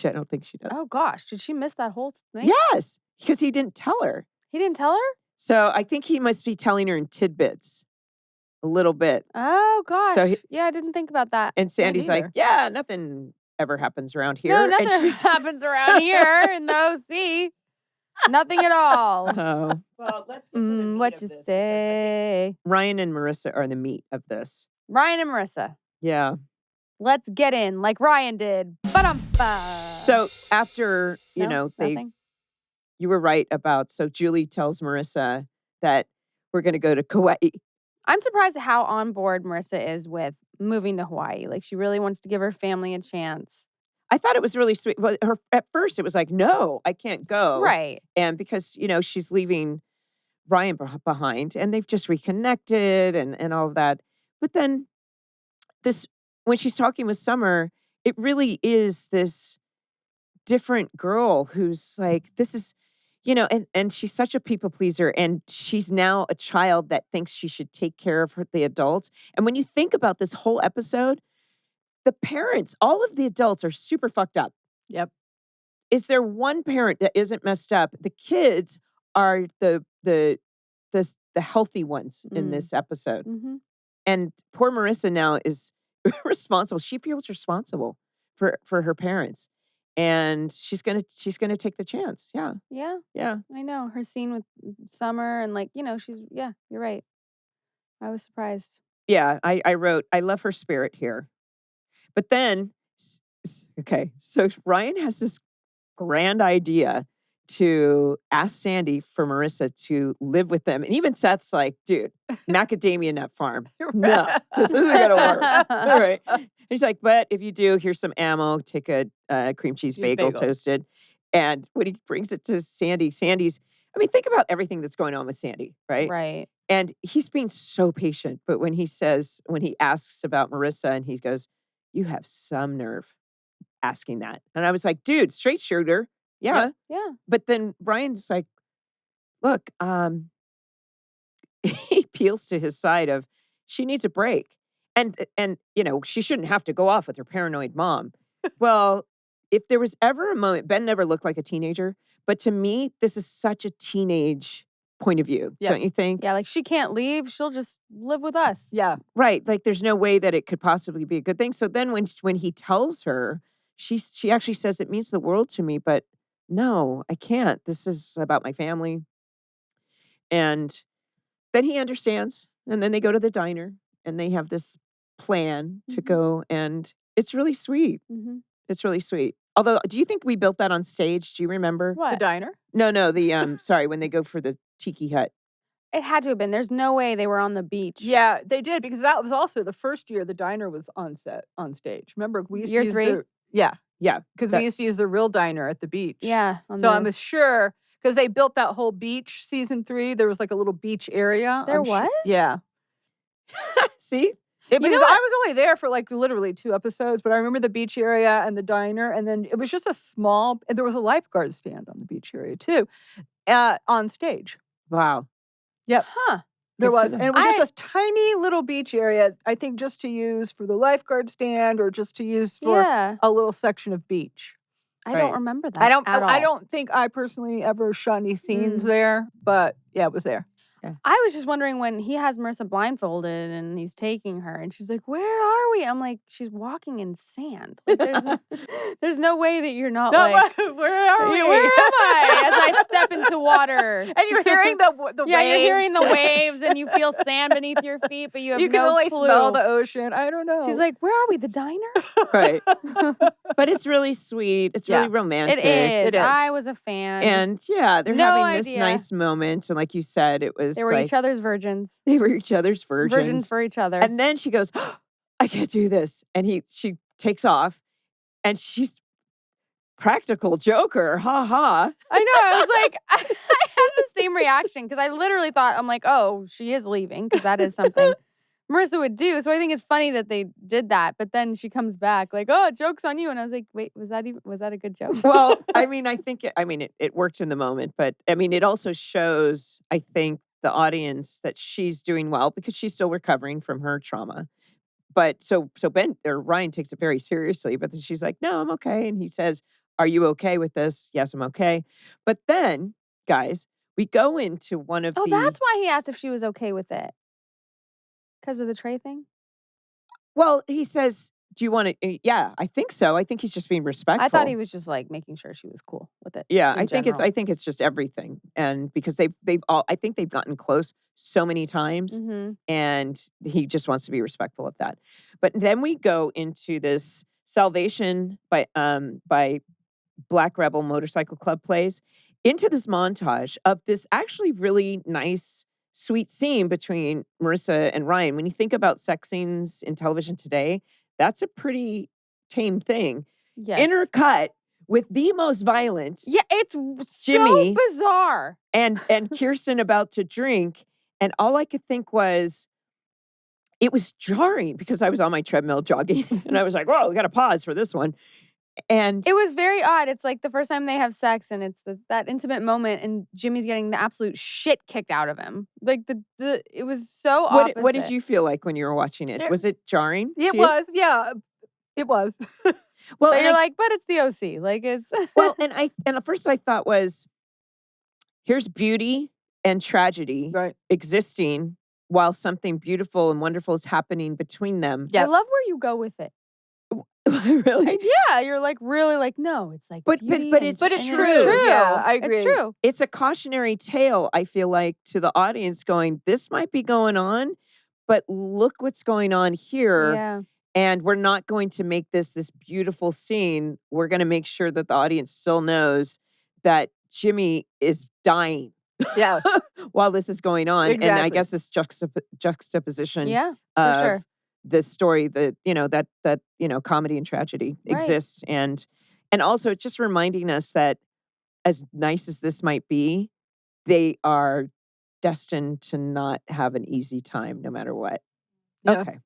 I don't think she does. Oh gosh, did she miss that whole thing? Yes, because he didn't tell her. He didn't tell her? So I think he must be telling her in tidbits a little bit. Oh gosh. So yeah, I didn't think about that. And Sandy's like, either. yeah, nothing ever happens around here. No, And nothing she's- happens around here in the OC. Nothing at all. Oh. Well, let's get to the meat What of you this, because I think say? Ryan and Marissa are the meat of this. Ryan and Marissa. Yeah. Let's get in like Ryan did. Ba-dum-ba. So after, No, nothing? you were right about, so Julie tells Marissa that we're going to go to Kauai. I'm surprised at how on board Marissa is with moving to Hawaii. Like she really wants to give her family a chance. I thought it was really sweet. Well, at first it was like, no, I can't go. Right. And because, she's leaving Ryan behind and they've just reconnected and all of that. But then when she's talking with Summer, it really is this different girl who's like, this is, and she's such a people pleaser. And she's now a child that thinks she should take care of the adults. And when you think about this whole episode, the parents, all of the adults are super fucked up. Yep. Is there one parent that isn't messed up? The kids are the healthy ones in this episode. Mm-hmm. And poor Marissa now is responsible. She feels responsible for her parents. And she's gonna take the chance. Yeah. Yeah. Yeah. I know. Her scene with Summer and you're right. I was surprised. Yeah. I wrote, I love her spirit here. But then, okay, so Ryan has this grand idea to ask Sandy for Marissa to live with them. And even Seth's like, dude, macadamia nut farm. No, this isn't going to work. All right. And he's like, but if you do, here's some ammo. Take a cream cheese bagel toasted. And when he brings it to Sandy's, think about everything that's going on with Sandy, right? Right. And he's being so patient. But when he asks about Marissa and he goes, you have some nerve asking that. And I was like, dude, straight shooter. Yeah. Yeah. But then Brian's like, look, he peels to his side of she needs a break. And she shouldn't have to go off with her paranoid mom. Well, if there was ever a moment, Ben never looked like a teenager, but to me, this is such a teenage point of view, don't you think? Yeah, like she can't leave. She'll just live with us. Yeah. Right. Like there's no way that it could possibly be a good thing. So then when he tells her, she actually says it means the world to me, but no, I can't. This is about my family. And then he understands. And then they go to the diner and they have this plan to go. And it's really sweet. Mm-hmm. It's really sweet. Although, do you think we built that on stage? Do you remember? What? The diner? No, the sorry, when they go for the tiki hut. It had to have been. There's no way they were on the beach. Yeah, they did because that was also the first year the diner was on stage. Remember, we used Year to use 3? Yeah. because we used to use the real diner at the beach. Yeah. So I'm sure because they built that whole beach season 3. There was like a little beach area. There was? Yeah. See? Because know I what? was only there for like literally 2 episodes, but I remember the beach area and the diner, and then it was just a small. And there was a lifeguard stand on the beach area too, on stage. Wow. Yep. Huh. There Good to was, know. and it was just a tiny little beach area. I think just to use for the lifeguard stand, or just to use for Yeah. a little section of beach. I Right. don't remember that. I don't. At all. I don't think I personally ever shot any scenes there, but yeah, it was there. I was just wondering when he has Marissa blindfolded and he's taking her and she's like, "Where are we?" I'm like, "She's walking in sand. Like, there's no way that you're not like, where are we? where am I?" As I step into water. And you're hearing the Yeah, waves. you're hearing the waves and you feel sand beneath your feet, but you have You can no only clue. smell the ocean. I don't know. She's like, "Where are we? The diner?" Right. But it's really sweet. It's really Yeah. romantic. It is. is. I was a fan. And yeah, they're No having this idea. nice moment. And like you said, it was they were like, each other's virgins. they were each other's virgins. Virgins for each other. And then she goes, I can't do this. And she takes off. And she's practical joker. Ha ha. I know. I was like, I had the same reaction because I literally thought, I'm like, oh, she is leaving because that is something Marissa would do. So I think it's funny that they did that. But then she comes back like, oh, joke's on you. And I was like, wait, was that a good joke? Well, I mean, it worked in the moment, but I mean, it also shows, I think, the audience that she's doing well because she's still recovering from her trauma. But so Ryan takes it very seriously, but then she's like, no, I'm okay. And he says, are you okay with this? Yes, I'm okay. But then, guys, we go into one of Oh, that's why he asked if she was okay with it. Because of the tray thing? Well, he says, do you want to? Yeah, I think so. I think he's just being respectful. I thought he was just like making sure she was cool with it. Yeah, in I think general. it's just everything. And because I think they've gotten close so many times, Mhm. and he just wants to be respectful of that. But then we go into this Salvation by Black Rebel Motorcycle Club plays into this montage of this actually really nice, sweet scene between Marissa and Ryan. When you think about sex scenes in television today, that's a pretty tame thing. Yes. Intercut with the most violent Yeah, it's Jimmy so bizarre. and Kirsten about to drink. And all I could think was, it was jarring because I was on my treadmill jogging and I was like, whoa, we got to pause for this one. And It was very odd. It's like the first time they have sex and it's that intimate moment and Jimmy's getting the absolute shit kicked out of him. Like it was so opposite. what did you feel like when you were watching it? Was it jarring? It to you? was, yeah. It was. Well, But you're like, but it's the OC. Like it's well, and at first I thought was, here's beauty and tragedy Right. existing while something beautiful and wonderful is happening between them. I love where you go with it. Really? Yeah, you're like really like no, it's like But beauty it's and true. It's true. Yeah, I agree. It's true. It's a cautionary tale, I feel like, to the audience going, this might be going on, but look what's going on here. Yeah. And we're not going to make this beautiful scene. We're going to make sure that the audience still knows that Jimmy is dying. Yeah. While this is going on. And I Exactly. guess this juxtaposition Yeah, for of sure. this story that, comedy and tragedy Right. exists. And also just reminding us that as nice as this might be, they are destined to not have an easy time no matter what. Yeah. Okay.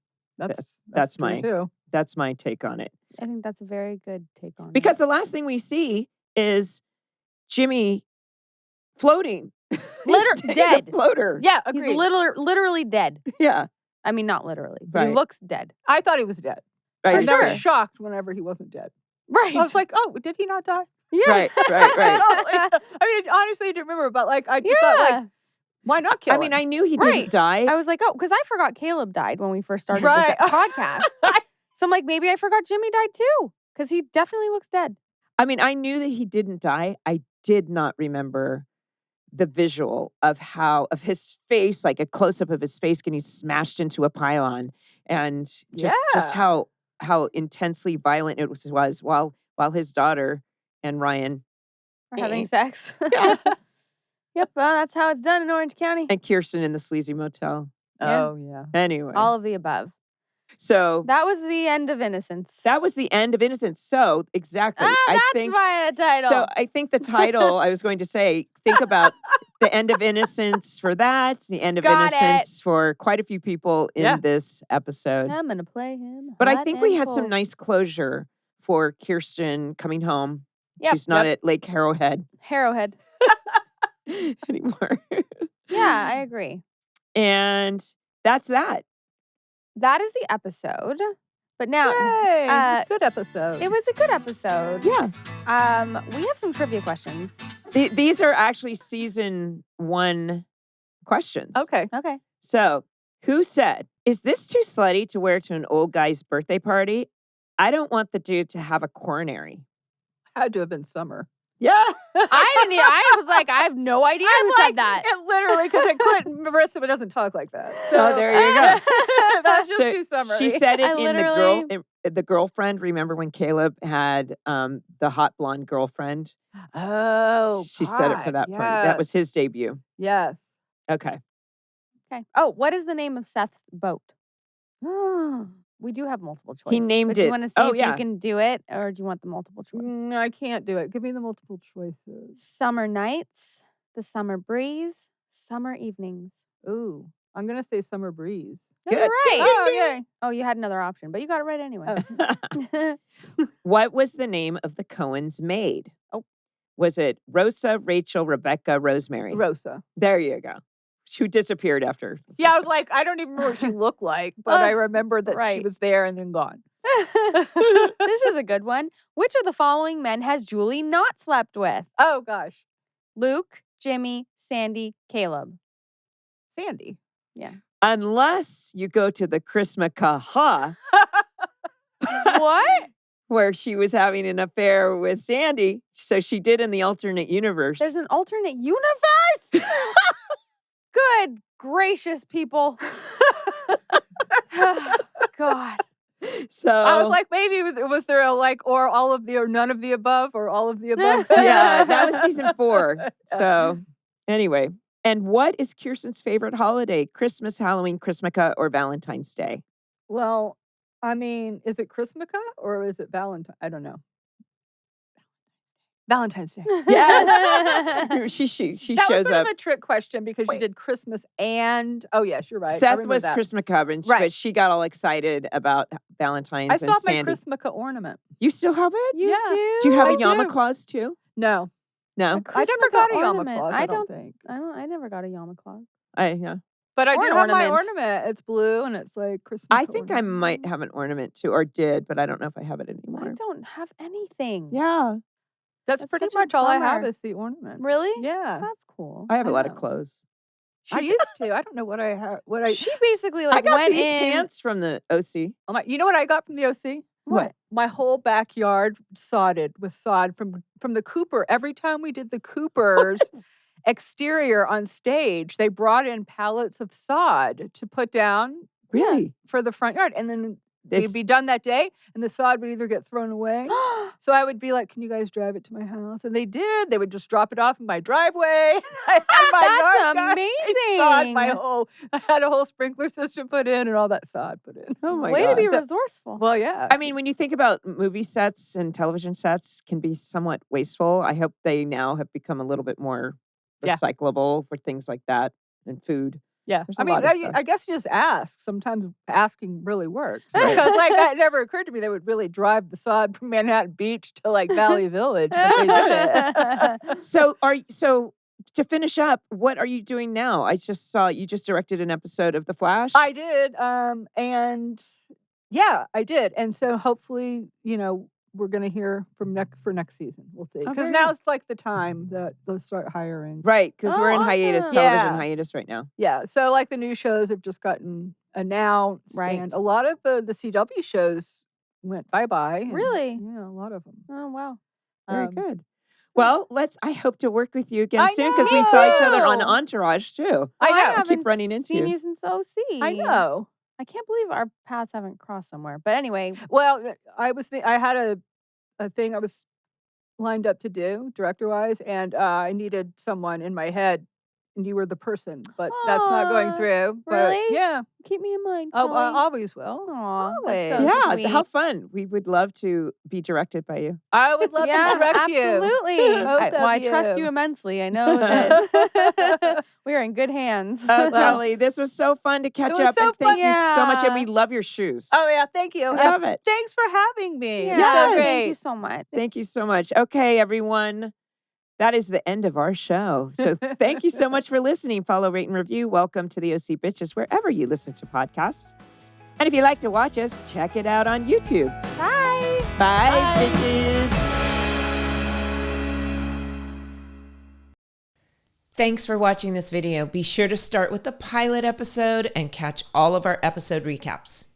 That's my true, too. That's my take on it. I think that's a very good take on Because it. the last thing we see is Jimmy floating. He's dead. a floater. Yeah, He's agreed. literally dead. Yeah. I mean, not literally. Right. He looks dead. I thought he was dead. Right. And I sure. was shocked whenever he wasn't dead. Right. I was like, oh, did he not die? yeah. Right. I mean, honestly, I didn't remember, but like, I just thought, like, why not kill I mean, him? I knew he Right. didn't die. I was like, oh, because I forgot Caleb died when we first started Right. this podcast. So I'm like, maybe I forgot Jimmy died too. Because he definitely looks dead. I mean, I knew that he didn't die. I did not remember the visual of his face, like a close up of his face getting smashed into a pylon, and just how intensely violent it was while his daughter and Ryan Or having sex. Yeah. Yep. Well, that's how it's done in Orange County. and Kirsten in the sleazy motel. Yeah. Oh, yeah. Anyway, All of the above. so That was the end of Innocence. that was the end of Innocence. So exactly, that's I think. why the title. So I think the title, I was going to say, think about the end of Innocence for that, the end of Got Innocence for quite a few people in Yeah. this episode. I'm going to play him. But I hot think we and had some cold. nice closure for Kirsten coming home. Yep. She's not at Lake Arrowhead Harrowhead. anymore. Yeah, I agree. And that's that. That is the episode. But now, Yay. It was a good episode. it was a good episode. Yeah. We have some trivia questions. These are actually season 1 questions. Okay. Okay. So, who said, is this too slutty to wear to an old guy's birthday party? I don't want the dude to have a coronary. Had to have been Summer. Yeah. I was like, I have no idea who said that. It literally, because it couldn't. Marissa doesn't talk like that. So Oh, there you go. That's just So too summary. She said it I in literally- the girlfriend. Remember when Caleb had the hot blonde girlfriend? Oh, She said it for that party. That was his debut. Yes. Okay. Okay. Oh, what is the name of Seth's boat? We do have multiple choice. He named but it. You want to see Oh, if yeah. you can do it, or do you want the multiple choice? I can't do it. Give me the multiple choices. Summer nights, the summer breeze, summer evenings. Ooh, I'm gonna say summer breeze. No, you're Good. right. Oh, yay. Oh, you had another option, but you got it right anyway. Oh. What was the name of the Coens' maid? Oh. Was it Rosa, Rachel, Rebecca, Rosemary? Rosa. There you go. Who disappeared after. Yeah, I was like, I don't even remember what she looked like, but I remember that she right. was there and then gone. This is a good one. Which of the following men has Julie not slept with? Oh, gosh. Luke, Jimmy, Sandy, Caleb. Sandy. Yeah. Unless you go to the Christmas What? where she was having an affair with Sandy. So she did in the alternate universe. There's an alternate universe? Good gracious, people. God. So I was like, maybe was there a like, or all of the, or none of the above, or all of the above? yeah, that was season 4. So anyway. And what is Kirsten's favorite holiday? Christmas, Halloween, Christmaka, or Valentine's Day? Well, I mean, is it Christmaka or is it Valentine? I don't know. Valentine's Day. Yeah. she That was shows sort up. of a trick question because you did Christmas and, oh yes, you're right. I Seth remember was that. Christmaka, and Right. but she got all excited about Valentine's I still and have my Sandy. Christmaka ornament. You still have it? You Yeah. do? Do you have I a Yama do. Claus too? No, No. I never Christmaka got a Yama ornament. Claus. I don't think. I never got a Yama Claus. Yeah. But I Or do an have my ornament. ornament. It's blue and it's like Christmas. I think I might have an ornament too, or did, but I don't know if I have it I anymore. don't have anything. Yeah. That's That's pretty such a much all I have bummer. is the ornament. Really? Yeah. That's cool. I have a I lot of know. clothes. I used to. I don't know what I have. What I She basically I like got went these in. pants from the OC. oh my, you know what I got from the OC? What? My whole backyard sodded with sod from the Cooper. Every time we did the Cooper's exterior on stage, they brought in pallets of sod to put down Really? for the front yard. And then It's- we'd be done that day and the sod would either get thrown away. So I would be like, can you guys drive it to my house? And they did. They would just drop it off in my driveway. I had my That's yard guy sod my amazing. whole, I had a whole sprinkler system put in and all that sod put in. Oh my Way god. to be So- resourceful. Well, yeah. I mean, when you think about movie sets and television sets can be somewhat wasteful. I hope they now have become a little bit more Yeah. recyclable for things like that and food. Yeah, There's I a mean, lot of stuff. I guess you just ask. Sometimes asking really works Right. because, like, that never occurred to me they would really drive the sod from Manhattan Beach to like Valley Village, but they did it. So to finish up, what are you doing now? I just saw you just directed an episode of The Flash. I did, and yeah, I did, and so hopefully, we're gonna hear from next season. We'll see, Oh, because very now good. it's like the time that they'll start hiring. Right, because we're Oh, in hiatus, awesome. television Yeah. hiatus right now. Yeah, so like the new shows have just gotten announced, Right. and a lot of the CW shows went bye-bye. and- Really? Yeah, a lot of them. Oh wow. Very Um, good. Well, I hope to work with you again I soon because we saw each other on know. Entourage too. I know. haven't keep running into seen you. you since OC. I know. I can't believe our paths haven't crossed somewhere. But anyway, Well, I had a thing I was lined up to do director-wise, and I needed someone in my head, and you were the person, but that's not going Aw, through. But really? yeah. keep me in mind. Oh, Kellie. always will. Aw, that's always. so Yeah, sweet. how fun. We would love to be directed by you. I would love yeah, to direct you. absolutely. Both I of trust you you. immensely. I know that we are in good hands. Kellie, this was so fun to catch was up. so And thank fun. you so much. And Yeah. we love your shoes. Oh yeah, thank you. I love it. Thanks for having me. yeah, It's so Yes. great. thank you so much. Thank you so much. Okay, everyone. That is the end of our show. So thank you so much for listening. Follow, rate, and review. Welcome to the OC Bitches, wherever you listen to podcasts. And if you like to watch us, check it out on YouTube. Bye. Bye. Bitches. Thanks for watching this video. Be sure to start with the pilot episode and catch all of our episode recaps.